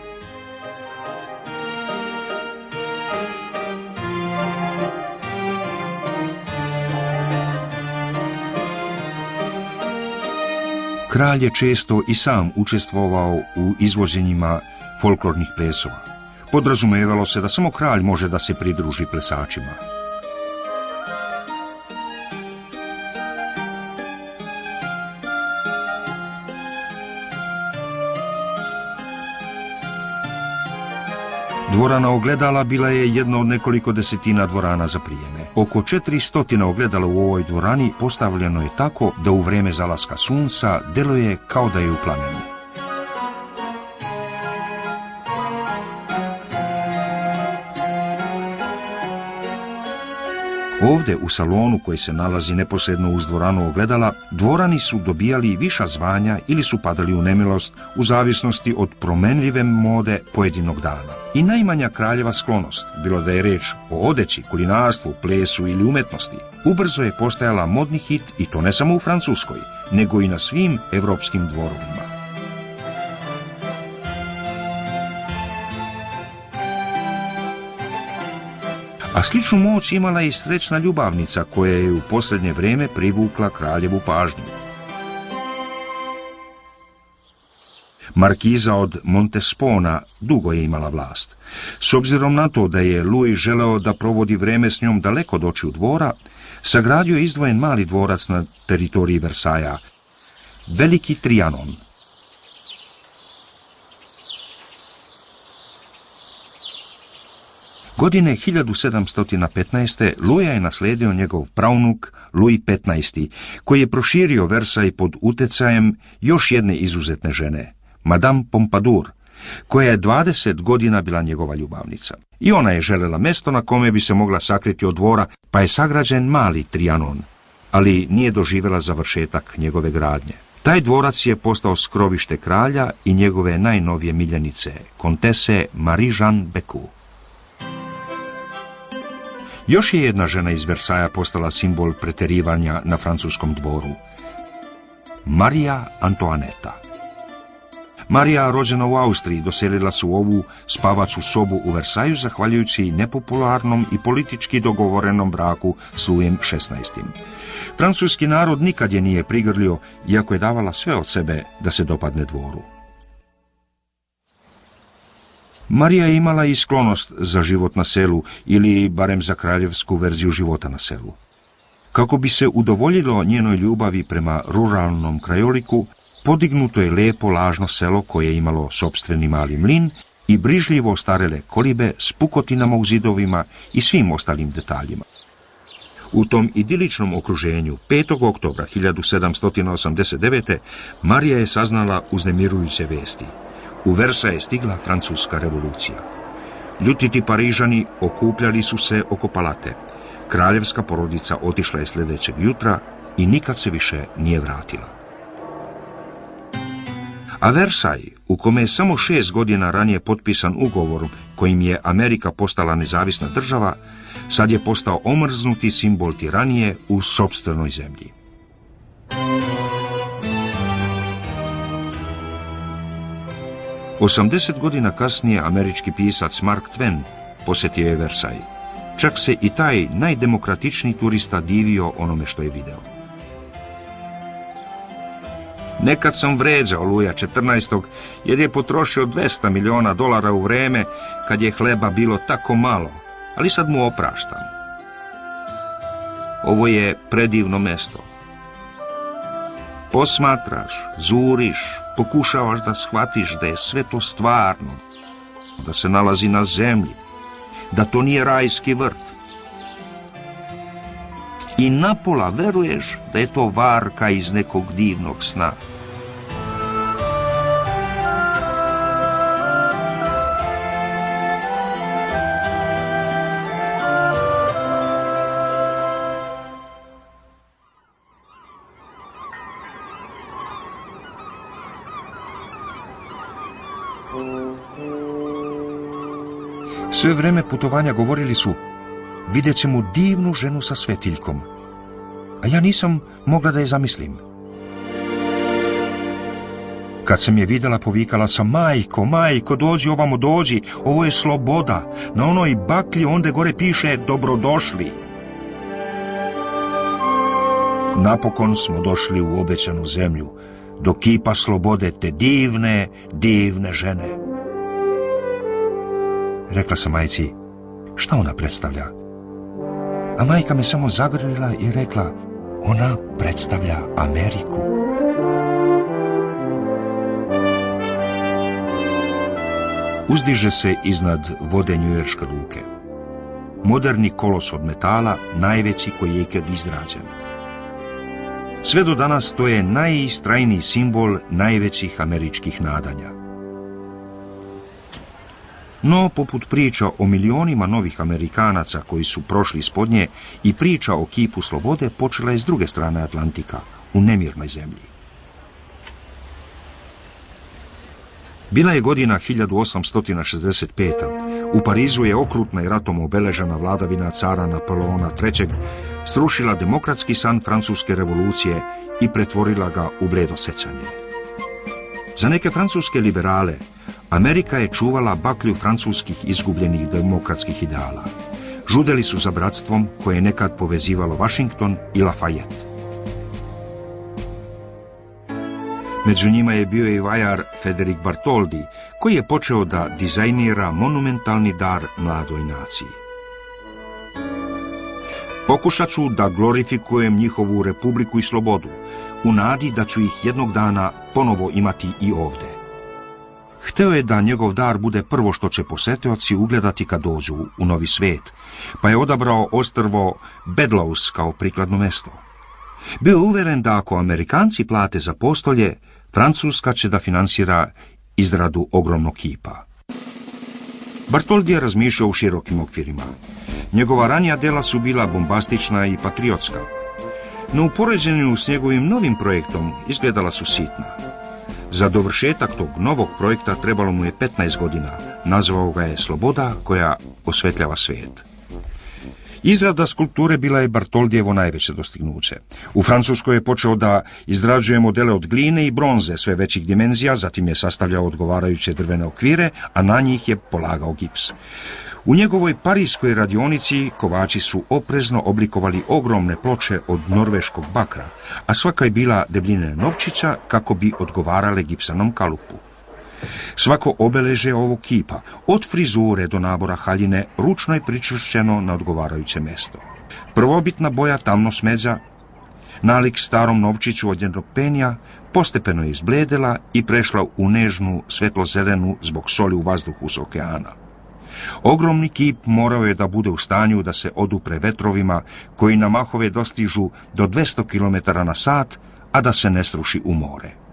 S1: Kralj je često i sam učestvovao u izvođenjima folklornih plesova. Podrazumevalo se da samo kralj može da se pridruži plesačima. Dvorana ogledala bila je jedna od nekoliko desetina dvorana za prijeme. Oko 400 ogledala u ovoj dvorani postavljeno je tako da u vrijeme zalaska sunca deluje kao da je u plamenu. Ovdje u salonu koji se nalazi neposredno uz dvoranu ogledala, dvorani su dobijali viša zvanja ili su padali u nemilost u zavisnosti od promenljive mode pojedinog dana. I najmanja kraljeva sklonost, bilo da je reč o odeći, kulinarstvu, plesu ili umetnosti, ubrzo je postajala modni hit i to ne samo u Francuskoj, nego i na svim evropskim dvorovima. A sličnu moć imala je i srećna ljubavnica koja je u posljednje vrijeme privukla kraljevu pažnju. Markiza od Montespona dugo je imala vlast. S obzirom na to da je Louis želeo da provodi vrijeme s njom daleko od očiju dvora, sagradio je izdvojen mali dvorac na teritoriji Versaja, Veliki Trianon. Godine 1715. Louisa je naslijedio njegov praunuk Louis XV, koji je proširio Versaj pod utjecajem još jedne izuzetne žene, Madame Pompadour, koja je 20 godina bila njegova ljubavnica. I ona je željela mjesto na kome bi se mogla sakriti od dvora, pa je sagrađen mali Trianon, ali nije doživjela završetak njegove gradnje. Taj dvorac je postao skrovište kralja i njegove najnovije miljenice, kontese Marie-Jeanne Bécu. Još je jedna žena iz Versaja postala simbol preterivanja na francuskom dvoru. Marija Antoaneta. Marija, rođena u Austriji, doselila se u ovu spavaču sobu u Versaju zahvaljujući nepopularnom i politički dogovorenom braku s Louisom XVI. Francuski narod nikad je nije prigrlio, iako je davala sve od sebe da se dopadne dvoru. Marija je imala i sklonost za život na selu, ili barem za kraljevsku verziju života na selu. Kako bi se udovoljilo njenoj ljubavi prema ruralnom krajoliku, podignuto je lijepo lažno selo koje je imalo sopstveni mali mlin i brižljivo ostarele kolibe s pukotinama u zidovima i svim ostalim detaljima. U tom idiličnom okruženju 5. oktobra 1789. Marija je saznala uznemirujuće vesti. U Versa je stigla francuska revolucija. Ljutiti Parižani okupljali su se oko palate. Kraljevska porodica otišla je sljedećeg jutra i nikad se više nije vratila. A Versaj, u kome je samo 6 godina ranije potpisan ugovor kojim je Amerika postala nezavisna država, sad je postao omrznuti simbol tiranije u sopstvenoj zemlji. Osamdeset godina kasnije američki pisac Mark Twain posjetio je Versaj. Čak se i taj najdemokratičniji turista divio onome što je video. Nekad sam vređao Luja XIV jer je potrošio $200 miliona u vreme kad je hleba bilo tako malo, ali sad mu opraštam. Ovo je predivno mesto. Posmatraš, zuriš, pokušavaš da shvatiš da je sve to stvarno, da se nalazi na zemlji, da to nije rajski vrt. I napola veruješ da je to varka iz nekog divnog sna. Sve vreme putovanja govorili su: vidjet ćemo divnu ženu sa svetiljkom. A ja nisam mogla da je zamislim. Kad sam je vidjela, povikala sam: majko, majko, dođi ovamo, dođi, ovo je sloboda. Na onoj baklji onde gore piše dobrodošli. Napokon smo došli u obećanu zemlju, do kipa slobode te divne, divne žene. Rekla sam majci: šta ona predstavlja? A majka me samo zagrlila i rekla: ona predstavlja Ameriku. Uzdiže se iznad vode njujorške luke. Moderni kolos od metala, najveći koji je ikad izrađen. Sve do danas to je najistrajniji simbol najvećih američkih nadanja. No, poput priča o milionima novih Amerikanaca koji su prošli ispod nje, i priča o kipu slobode počela je s druge strane Atlantika, u nemirnoj zemlji. Bila je godina 1865. U Parizu je okrutna i ratom obeležena vladavina cara Napoleona III. Srušila demokratski san francuske revolucije i pretvorila ga u bledo sećanje. Za neke francuske liberale Amerika je čuvala baklju francuskih izgubljenih demokratskih ideala. Žudeli su za bratstvom koje je nekad povezivalo Washington i Lafayette. Među njima je bio i vajar Frederic Bartholdi, koji je počeo da dizajnira monumentalni dar mladoj naciji. Pokušat ću da glorifikujem njihovu republiku i slobodu, u nadi da ću ih jednog dana ponovo imati i ovde. Hteo je da njegov dar bude prvo što će posetioci ugledati kad dođu u novi svet, pa je odabrao ostrvo Bedlows kao prikladno mesto. Bio je uveren da ako Amerikanci plate za postolje, Francuska će da finansira izradu ogromnog kipa. Bartholdi je razmišljao u širokim okvirima. Njegova ranija dela su bila bombastična i patriotska, no u poređenju s njegovim novim projektom izgledala su sitna. Za dovršetak tog novog projekta trebalo mu je 15 godina. Nazvao ga je Sloboda koja osvetljava svijet. Izrada skulpture bila je Bartholdijevo najveće dostignuće. U Francuskoj je počeo da izrađuje modele od gline i bronze sve većih dimenzija, zatim je sastavljao odgovarajuće drvene okvire, a na njih je polagao gips. U njegovoj parijskoj radionici kovači su oprezno oblikovali ogromne ploče od norveškog bakra, a svaka je bila debljine novčića kako bi odgovarale gipsanom kalupu. Svako obeležje ovog kipa, od frizure do nabora haljine, ručno je pričvršćeno na odgovarajuće mesto. Prvobitna boja tamno smeđa, Nalik starom novčiću od jednog penja postepeno je izbledela i prešla u nežnu svetlo-zelenu zbog soli u vazduhu s okeana. Ogromni kip morao je da bude u stanju da se odupre vetrovima koji na mahove dostižu do 200 km na sat, a da se ne sruši u more.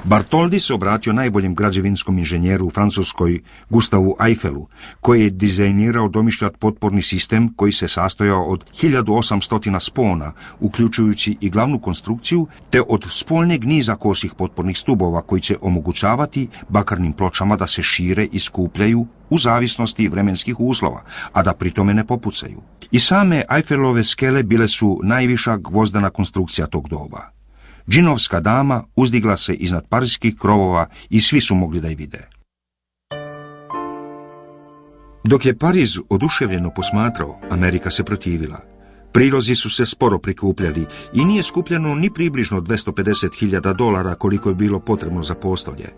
S1: Bartholdi se obratio najboljem građevinskom inženjeru u Francuskoj, Gustavu Eiffelu, koji je dizajnirao domišljat potporni sistem koji se sastojao od 1800 spona, uključujući i glavnu konstrukciju, te od spoljneg niza kosih potpornih stubova koji će omogućavati bakarnim pločama da se šire i skupljaju u zavisnosti vremenskih uslova, a da pri tome ne popucaju. I same Eiffelove skele bile su najviša gvozdena konstrukcija tog doba. Džinovska dama uzdigla se iznad parijskih krovova i svi su mogli da je vide. Dok je Pariz oduševljeno posmatrao, Amerika se protivila. Prilozi su se sporo prikupljali i nije skupljeno ni približno $250.000 koliko je bilo potrebno za postolje.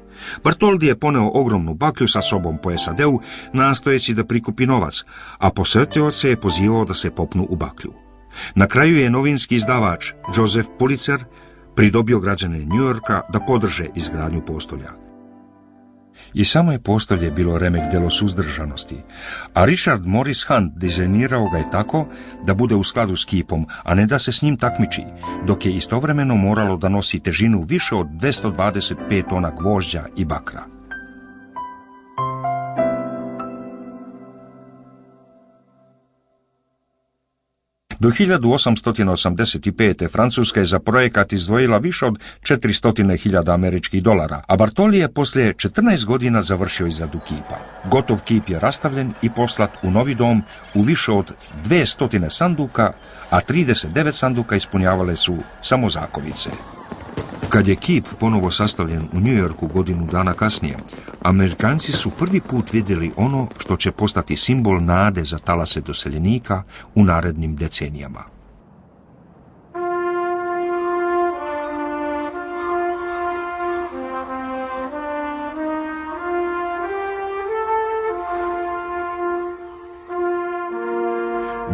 S1: Bartholdi je poneo ogromnu baklju sa sobom po SAD-u, nastojeći da prikupi novac, a posjetioce je pozivao da se popnu u baklju. Na kraju je novinski izdavač Joseph Pulitzer pridobio građane New Yorka da podrže izgradnju postolja. I samo je postolje bilo remek delo suzdržanosti, a Richard Morris Hunt dizajnirao ga je tako da bude u skladu s kipom, a ne da se s njim takmiči, dok je istovremeno moralo da nosi težinu više od 225 tona gvožđa i bakra. Do 1885. Francuska je za projekat izdvojila više od $400.000 američkih, a Bartholdi je poslije 14 godina završio izradu kipa. Gotov kip je rastavljen i poslat u novi dom u više od 200 sanduka, a 39 sanduka ispunjavale su samo zakovice. Kad je kip ponovo sastavljen u New Yorku godinu dana kasnije, Amerikanci su prvi put vidjeli ono što će postati simbol nade za talase doseljenika u narednim decenijama.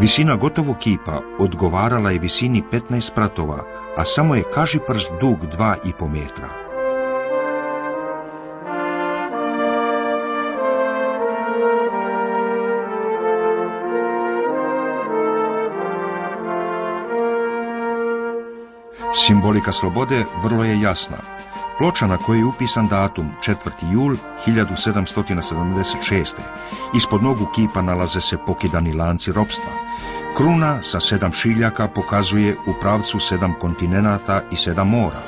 S1: Visina gotovog kipa odgovarala je visini 15 spratova, a samo je kažiprst dug 2,5 metra. Simbolika slobode vrlo je jasna. Ploča na kojoj je upisan datum 4. jul 1776. Ispod nogu kipa nalaze se pokidani lanci ropstva. Kruna sa 7 šiljaka pokazuje u pravcu 7 kontinenata i 7 mora,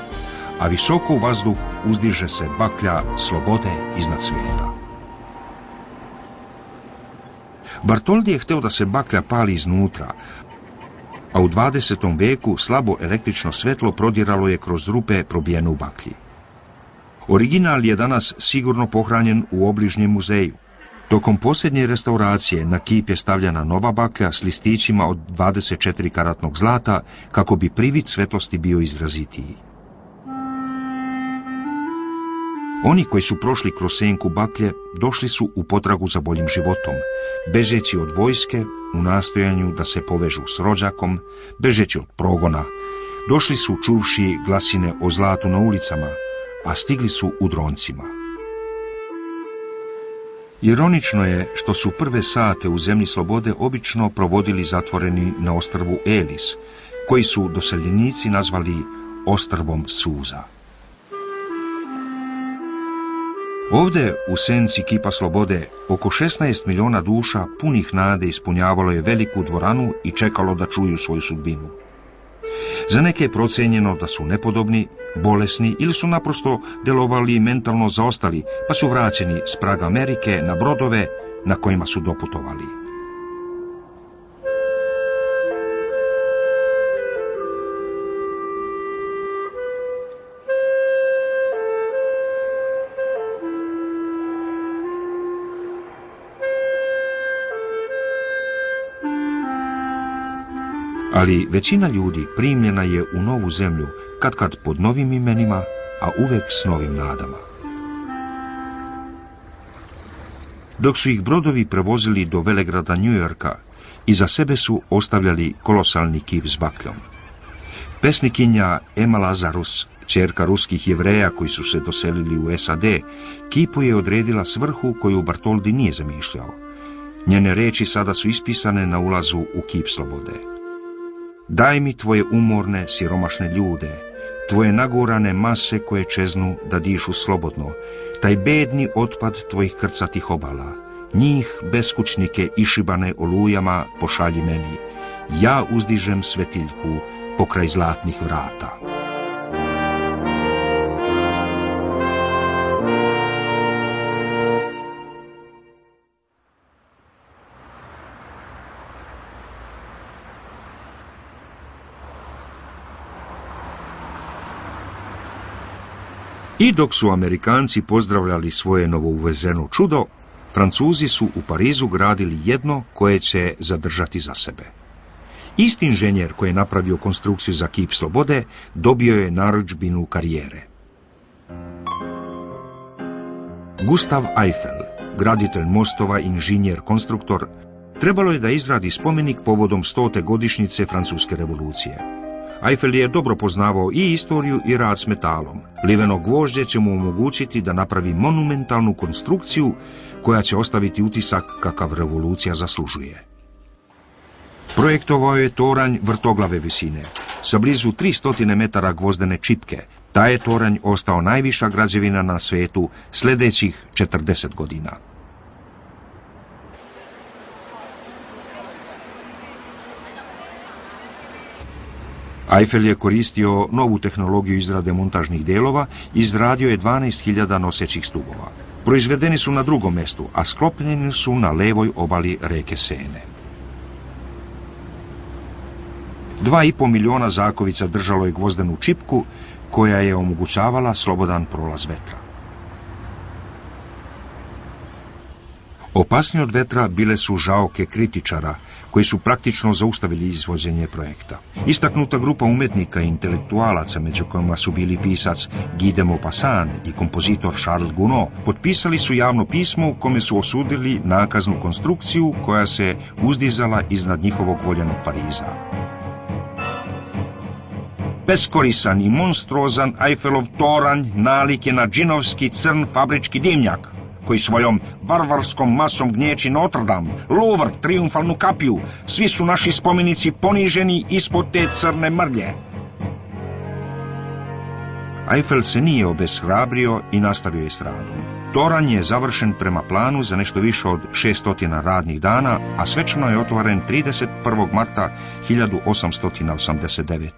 S1: a visoko u vazduh uzdiže se baklja slobode iznad svijeta. Bartholdi je hteo da se baklja pali iznutra, a u 20. veku slabo električno svetlo prodiralo je kroz rupe probijene u baklji. Original je danas sigurno pohranjen u obližnjem muzeju. Tokom posljednje restauracije na kip je stavljena nova baklja s listićima od 24 karatnog zlata kako bi privid svetlosti bio izrazitiji. Oni koji su prošli kroz senku baklje došli su u potragu za boljim životom, bežeći od vojske u nastojanju da se povežu s rođakom, bežeći od progona. Došli su čuvši glasine o zlatu na ulicama, a stigli su u Droncima. Ironično je što su prve sate u zemlji slobode obično provodili zatvoreni na ostrvu Elis, koji su doseljenici nazvali ostrvom suza. Ovdje, u senci kipa slobode, oko 16 miliona duša punih nade ispunjavalo je veliku dvoranu i čekalo da čuju svoju sudbinu. Za neke je procenjeno da su nepodobni, bolesni ili su naprosto delovali mentalno zaostali, pa su vraćeni s praga Amerike na brodove na kojima su doputovali. Ali većina ljudi primljena je u novu zemlju, katkad pod novim imenima, a uvek s novim nadama. Dok su ih brodovi prevozili do velegrada New Yorka, iza sebe su ostavljali kolosalni kip s bakljom. Pesnikinja Emma Lazarus, ćerka ruskih Jevreja koji su se doselili u SAD, kipu je odredila svrhu koju Bartoldi nije zamišljao. Njene reči sada su ispisane na ulazu u kip slobode. Daj mi tvoje umorne, siromašne ljude, tvoje nagurane mase koje čeznu da dišu slobodno, taj bedni otpad tvojih krcatih obala, njih beskućnike išibane olujama pošalji meni, ja uzdižem svetiljku pokraj zlatnih vrata. I dok su Amerikanci pozdravljali svoje novouvezeno čudo, Francuzi su u Parizu gradili jedno koje će zadržati za sebe. Isti inženjer koji je napravio konstrukciju za kip slobode dobio je narudžbinu karijere. Gustav Eiffel, graditelj mostova, inženjer, konstruktor, trebalo je da izradi spomenik povodom 100. godišnjice Francuske revolucije. Eiffel je dobro poznavao i istoriju i rad s metalom. Liveno gvožđe će mu omogućiti da napravi monumentalnu konstrukciju koja će ostaviti utisak kakav revolucija zaslužuje. Projektovao je toranj vrtoglave visine, sa blizu 300 metara gvozdene čipke. Taj je toranj ostao najviša građevina na svijetu sljedećih 40 godina. Eiffel je koristio novu tehnologiju izrade montažnih dijelova i izradio je 12.000 nosećih stubova. Proizvedeni su na drugom mjestu, a sklopljeni su na levoj obali reke Sene. 2,5 miliona zakovica držalo je gvozdenu čipku koja je omogućavala slobodan prolaz vetra. Opasnije od vetra bile su žaoke kritičara, koji su praktično zaustavili izvođenje projekta. Istaknuta grupa umetnika i intelektualaca, među kojima su bili pisac Guy de Maupassant i kompozitor Charles Gounod, potpisali su javno pismo u kome su osudili nakaznu konstrukciju koja se uzdizala iznad njihovog voljenog Pariza. Beskorisan i monstruozan Eiffelov toranj nalik je na džinovski crn fabrički dimnjak, koji svojom varvarskom masom gnječi Notre Dame, Louvre, triumfalnu kapiju. Svi su naši spomenici poniženi ispod te crne mrlje. Eiffel se nije obeshrabrio i nastavio je s radom. Toranj je završen prema planu za nešto više od 600 radnih dana, a svečano je otvoren 31. marta 1889.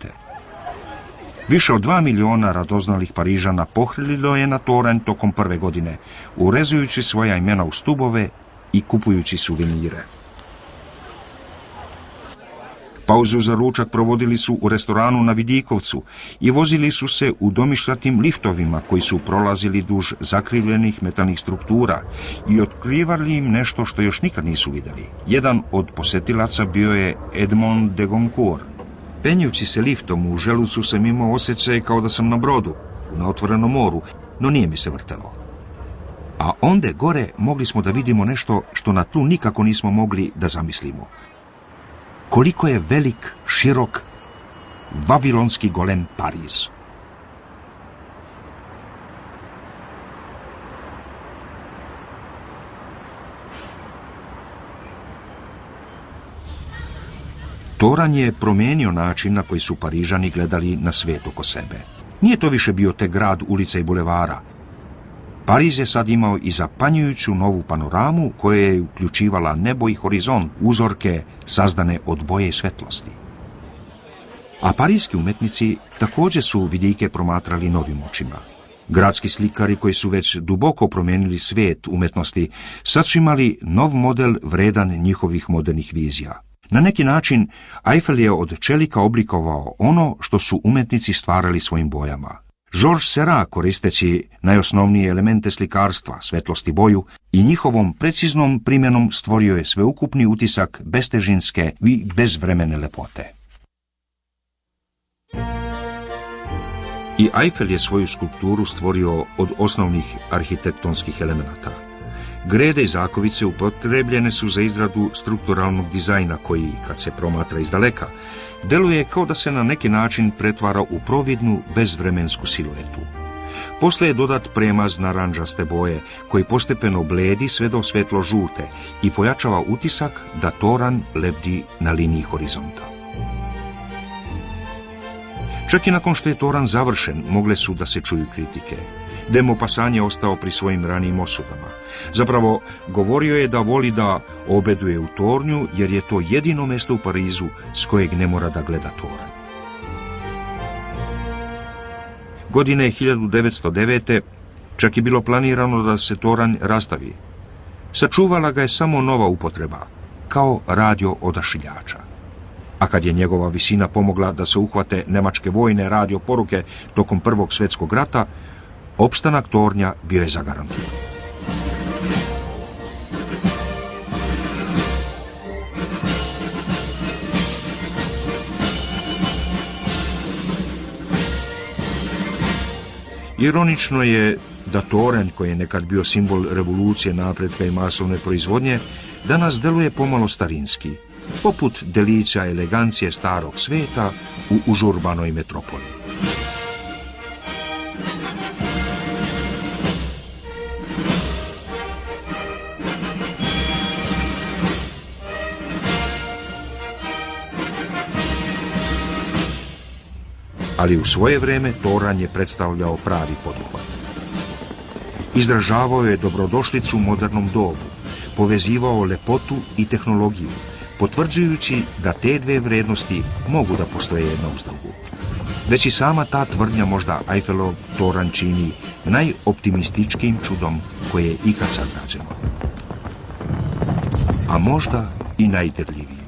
S1: Više od 2 miliona radoznalih Parižana pohrililo je na toranj tokom prve godine, urezujući svoja imena u stubove i kupujući suvenire. Pauzu za ručak provodili su u restoranu na Vidikovcu i vozili su se u domišljatim liftovima koji su prolazili duž zakrivljenih metalnih struktura i otkrivali im nešto što još nikad nisu vidjeli. Jedan od posjetilaca bio je Edmond de Goncourt. Penjući se liftom u želucu sam imao osjećaj kao da sam na brodu, na otvorenom moru, no nije mi se vrtelo. A onda gore mogli smo da vidimo nešto što na tlu nikako nismo mogli da zamislimo. Koliko je velik, širok, vavilonski golem Pariz. Toranj je promijenio način na koji su Parižani gledali na svijet oko sebe. Nije to više bio te grad ulica i bulevara. Pariz je sad imao i zapanjujuću novu panoramu koja je uključivala nebo i horizont, uzorke sazdane od boje i svetlosti. A parijski umetnici također su vidike promatrali novim očima. Gradski slikari koji su već duboko promijenili svijet umetnosti sad su imali nov model vredan njihovih modernih vizija. Na neki način Eiffel je od čelika oblikovao ono što su umetnici stvarali svojim bojama. Georges Seurat, koristeći najosnovnije elemente slikarstva, svetlost i boju, i njihovom preciznom primjenom stvorio je sveukupni utisak bestežinske i bezvremene lepote. I Eiffel je svoju skulpturu stvorio od osnovnih arhitektonskih elemenata. Grede i zakovice upotrebljene su za izradu strukturalnog dizajna koji, kad se promatra izdaleka, deluje kao da se na neki način pretvara u providnu, bezvremensku siluetu. Posle je dodat premaz naranđaste boje, koji postepeno bledi sve do svetlo žute i pojačava utisak da toranj lebdi na liniji horizonta. Čak i nakon što je toranj završen, mogle su da se čuju kritike. De Maupassant je ostao pri svojim ranijim osudama. Zapravo, govorio je da voli da obeduje u tornju, jer je to jedino mesto u Parizu s kojeg ne mora da gleda toranj. Godine 1909. čak je bilo planirano da se toranj rastavi. Sačuvala ga je samo nova upotreba, kao radio odašiljača. A kad je njegova visina pomogla da se uhvate nemačke vojne radio poruke tokom Prvog svjetskog rata, opstanak tornja bio je zagarantiran. Ironično je da toranj, koji je nekad bio simbol revolucije, napretka i masovne proizvodnje, danas deluje pomalo starinski, poput delića elegancije starog sveta u užurbanoj metropoli. Ali u svoje vreme toranj je predstavljao pravi poduhvat. Izražavao je dobrodošlicu modernom dobu, povezivao lepotu i tehnologiju, potvrđujući da te dve vrednosti mogu da postoje jedna uz drugu. Već i sama ta tvrdnja možda Eiffelov toranj čini najoptimističkijim čudom koje je ikad sagrađeno. A možda i najdirljivijim.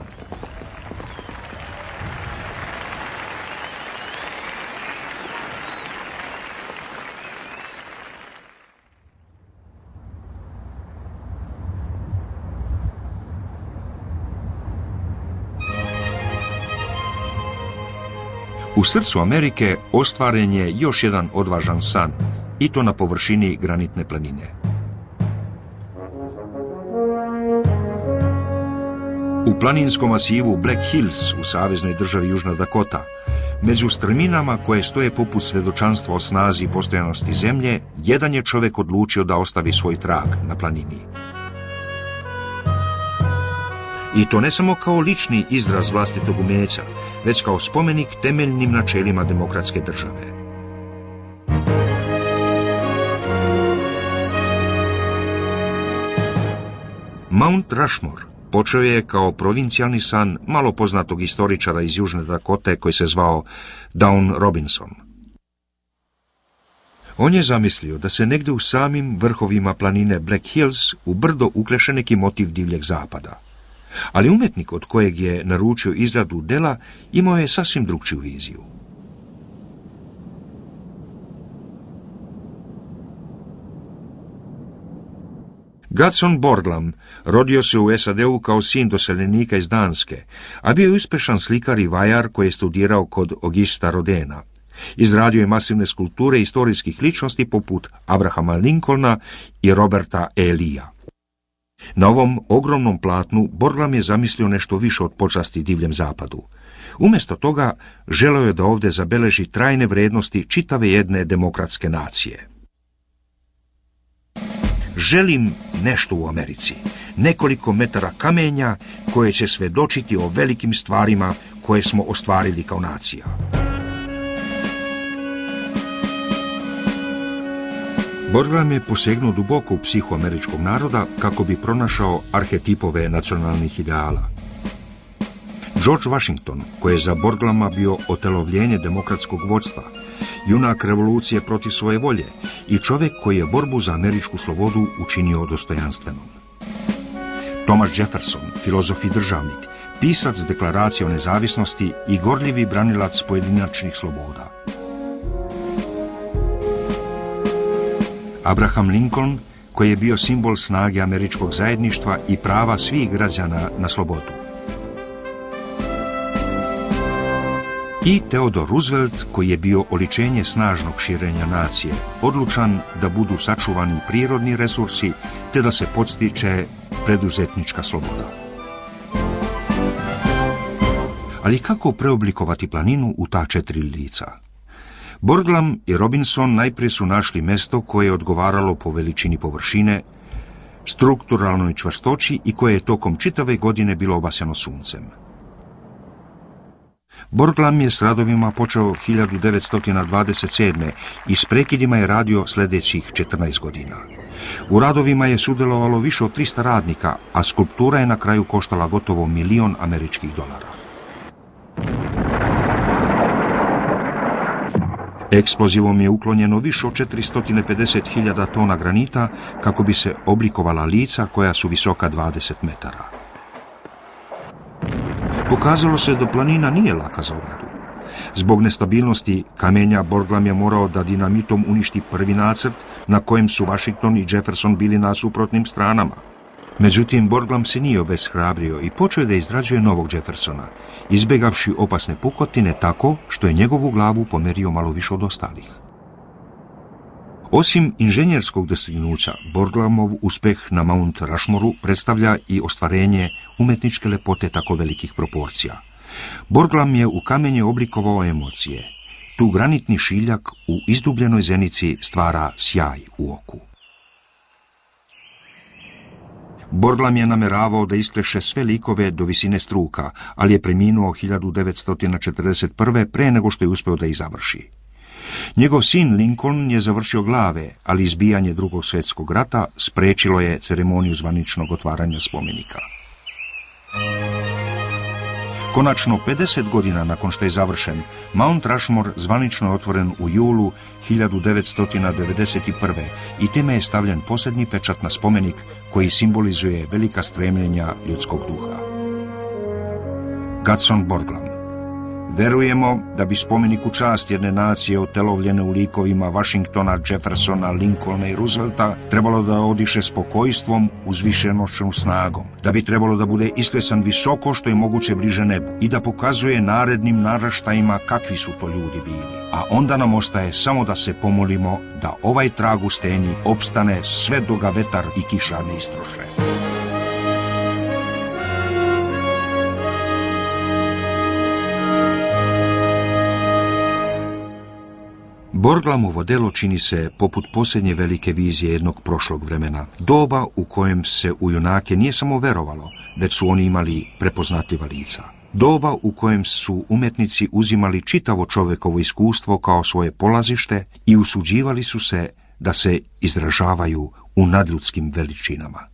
S1: U srcu Amerike ostvaren je još jedan odvažan san, i to na površini granitne planine. U planinskom masivu Black Hills u saveznoj državi Južna Dakota, među strminama koje stoje poput svedočanstva o snazi i postojanosti zemlje, jedan je čovjek odlučio da ostavi svoj trag na planini. I to ne samo kao lični izraz vlastitog umeća, već kao spomenik temeljnim načelima demokratske države. Mount Rushmore počeo je kao provincijalni san malo poznatog istoričara iz Južne Dakote koji se zvao Down Robinson. On je zamislio da se negdje u samim vrhovima planine Black Hills u brdo ukleše neki motiv divljeg zapada. Ali umetnik od kojeg je naručio izradu dela imao je sasvim drugčiju viziju. Gadsden Borglam rodio se u SAD-u kao sin doseljenika iz Danske, a bio je uspešan slikar i vajar koji je studirao kod Augusta Rodina. Izradio je masivne skulpture istorijskih ličnosti poput Abrahama Lincolna i Roberta E. Leea. Na ovom ogromnom platnu Borglam je zamislio nešto više od počasti divljem zapadu. Umjesto toga, želeo je da ovdje zabeleži trajne vrednosti čitave jedne demokratske nacije. Želim nešto u Americi, nekoliko metara kamenja koje će svedočiti o velikim stvarima koje smo ostvarili kao nacija. Borglam je posegnuo duboko u psihu američkog naroda kako bi pronašao arhetipove nacionalnih ideala. George Washington, koji je za Borglama bio otelovljenje demokratskog vodstva, junak revolucije protiv svoje volje i čovjek koji je borbu za američku slobodu učinio dostojanstvenom. Thomas Jefferson, filozof i državnik, pisac deklaracije o nezavisnosti i gorljivi branilac pojedinačnih sloboda. Abraham Lincoln, koji je bio simbol snage američkog zajedništva i prava svih građana na slobodu. I Theodore Roosevelt, koji je bio oličenje snažnog širenja nacije, odlučan da budu sačuvani prirodni resursi te da se podstiče preduzetnička sloboda. Ali kako preoblikovati planinu u ta 4 lica? Borglum i Robinson najprije su našli mesto koje je odgovaralo po veličini površine, strukturalnoj čvrstoći i koje je tokom čitave godine bilo obasjano suncem. Borglum je s radovima počeo 1927. i s prekidima je radio sljedećih 14 godina. U radovima je sudjelovalo više od 300 radnika, a skulptura je na kraju koštala gotovo $1 milion. Eksplozivom je uklonjeno više od 450.000 tona granita kako bi se oblikovala lica koja su visoka 20 metara. Pokazalo se da planina nije laka za obradu. Zbog nestabilnosti kamenja Borglum je morao da dinamitom uništi prvi nacrt na kojem su Washington i Jefferson bili na suprotnim stranama. Međutim, Borglum se nije obeshrabrio i počeo da izrađuje novog Jeffersona, izbjegavši opasne pukotine tako što je njegovu glavu pomerio malo više od ostalih. Osim inženjerskog dostignuća, Borglumov uspeh na Mount Rushmoreu predstavlja i ostvarenje umetničke lepote tako velikih proporcija. Borglum je u kamenje oblikovao emocije. Tu granitni šiljak u izdubljenoj zenici stvara sjaj u oku. Borglum je nameravao da iskleše sve likove do visine struka, ali je preminuo 1941. pre nego što je uspeo da ih završi. Njegov sin Lincoln je završio glave, ali izbijanje Drugog svjetskog rata sprečilo je ceremoniju zvaničnog otvaranja spomenika. Konačno, 50 godina nakon što je završen, Mount Rushmore zvanično je otvoren u julu 1991. i time je stavljen posljednji pečat na spomenik koji simbolizuje velika stremljenja ljudskog duha. Gadsden Borglum. Verujemo da bi spomenik u čast jedne nacije utelovljene u likovima Washingtona, Jeffersona, Lincolna i Roosevelta trebalo da odiše spokojstvom, uzvišenošću snagom, da bi trebalo da bude isklesan visoko što je moguće bliže nebu i da pokazuje narednim naraštajima kakvi su to ljudi bili. A onda nam ostaje samo da se pomolimo da ovaj trag u steni opstane sve dok ga vetar i kiša ne istroše. Borglumovo delo čini se poput posljednje velike vizije jednog prošlog vremena, doba u kojem se u junake nije samo verovalo, već su oni imali prepoznatljiva lica. Doba u kojem su umetnici uzimali čitavo čovekovo iskustvo kao svoje polazište i usuđivali su se da se izražavaju u nadljudskim veličinama.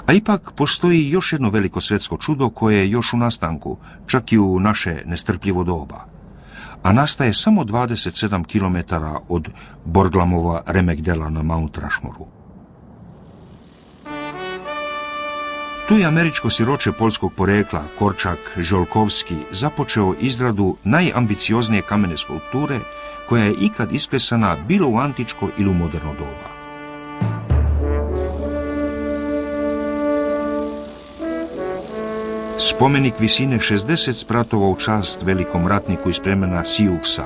S1: A ipak postoji još jedno veliko svjetsko čudo koje je još u nastanku, čak i u naše nestrpljivo doba. A nastaje samo 27 km od Borglumova remek-dela na Mount Rushmoreu. Tu je američko siroče poljskog porekla, Korčak Žolkovski, započeo izradu najambicioznije kamene skulpture koja je ikad isklesana bilo u antičko ili u moderno doba. Spomenik visine 60 spratova u čast velikom ratniku iz plemena Siouxa,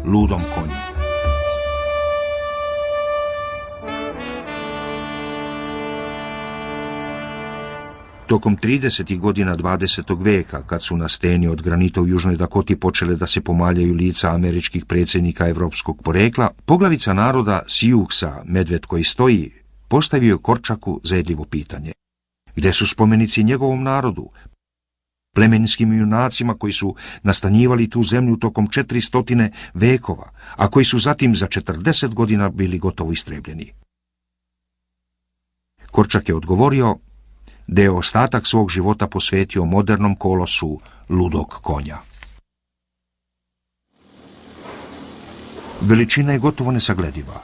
S1: ludom konju. Tokom 30. godina 20. veka, kad su na steni od granita u Južnoj Dakoti počele da se pomaljaju lica američkih predsjednika evropskog porekla, poglavica naroda Siouxa, medved koji stoji, postavio Korčaku zajedljivo pitanje. Gde su spomenici njegovom narodu, plemenskim junacima koji su nastanjivali tu zemlju tokom 400 vekova, a koji su zatim za 40 godina bili gotovo istrebljeni? Korčak je odgovorio da je ostatak svog života posvetio modernom kolosu ludog konja. Veličina je gotovo nesaglediva.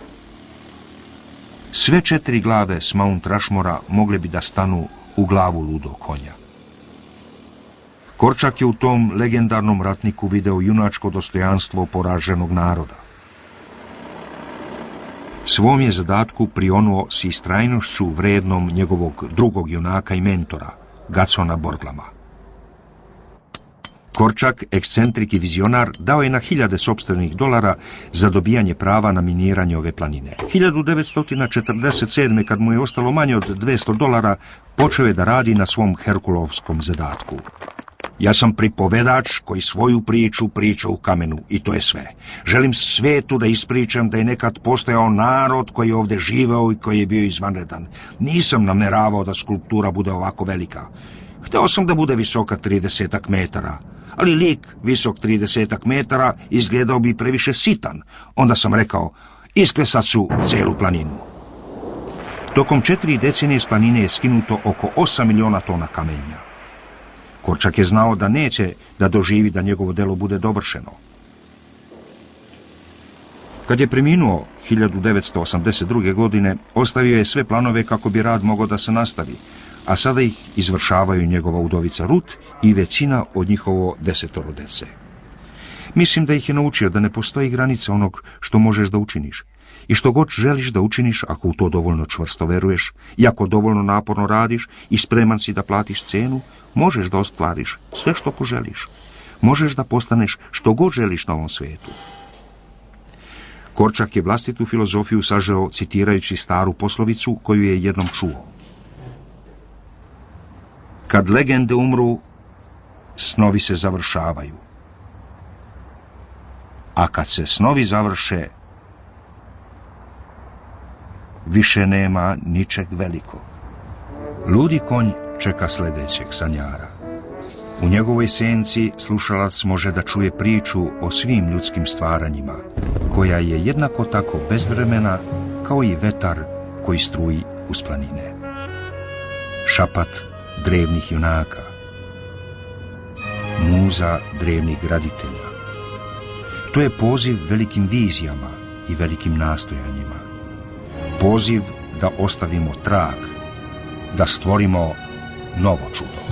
S1: Sve 4 glave s Mount Rushmorea mogle bi da stanu u glavu ludog konja. Korčak je u tom legendarnom ratniku video junačko dostojanstvo poraženog naroda. Svom je zadatku prionuo s istrajnošću vrednom njegovog drugog junaka i mentora, Gadsdena Borgluma. Korčak, ekscentrik i vizionar, dao je na hiljade sopstvenih dolara za dobijanje prava na miniranje ove planine. 1947. kad mu je ostalo manje od $200, počeo je da radi na svom herkulovskom zadatku. Ja sam pripovedač koji svoju priču priča u kamenu i to je sve. Želim svetu da ispričam da je nekad postojao narod koji je ovdje živeo i koji je bio izvanredan. Nisam nameravao da skulptura bude ovako velika. Hteo sam da bude visoka 30 metara, ali lik visok 30 metara izgledao bi previše sitan. Onda sam rekao, isklesat ću celu planinu. Tokom 4 decenije s planine je skinuto oko 8 miliona tona kamenja. Korčak je znao da neće da doživi da njegovo delo bude dovršeno. Kad je preminuo 1982. godine, ostavio je sve planove kako bi rad mogao da se nastavi, a sada ih izvršavaju njegova udovica Rut i većina od njihovo 10 dece. Mislim da ih je naučio da ne postoji granica onog što možeš da učiniš i što god želiš da učiniš ako u to dovoljno čvrsto veruješ i ako dovoljno naporno radiš i spreman si da platiš cenu, možeš da ostvariš sve što poželiš. Možeš da postaneš što god želiš na ovom svijetu. Korčak je vlastitu filozofiju sažeo citirajući staru poslovicu koju je jednom čuo. Kad legende umru, snovi se završavaju. A kad se snovi završe, više nema ničeg velikog. Ludi konj čeka sljedećeg sanjara. U njegovoj senci slušalac može da čuje priču o svim ljudskim stvaranjima, koja je jednako tako bezvremena kao i vetar koji struji uz planine. Šapat drevnih junaka, muza drevnih graditelja. To je poziv velikim vizijama i velikim nastojanjima. Poziv da ostavimo trag, da stvorimo novo čudo.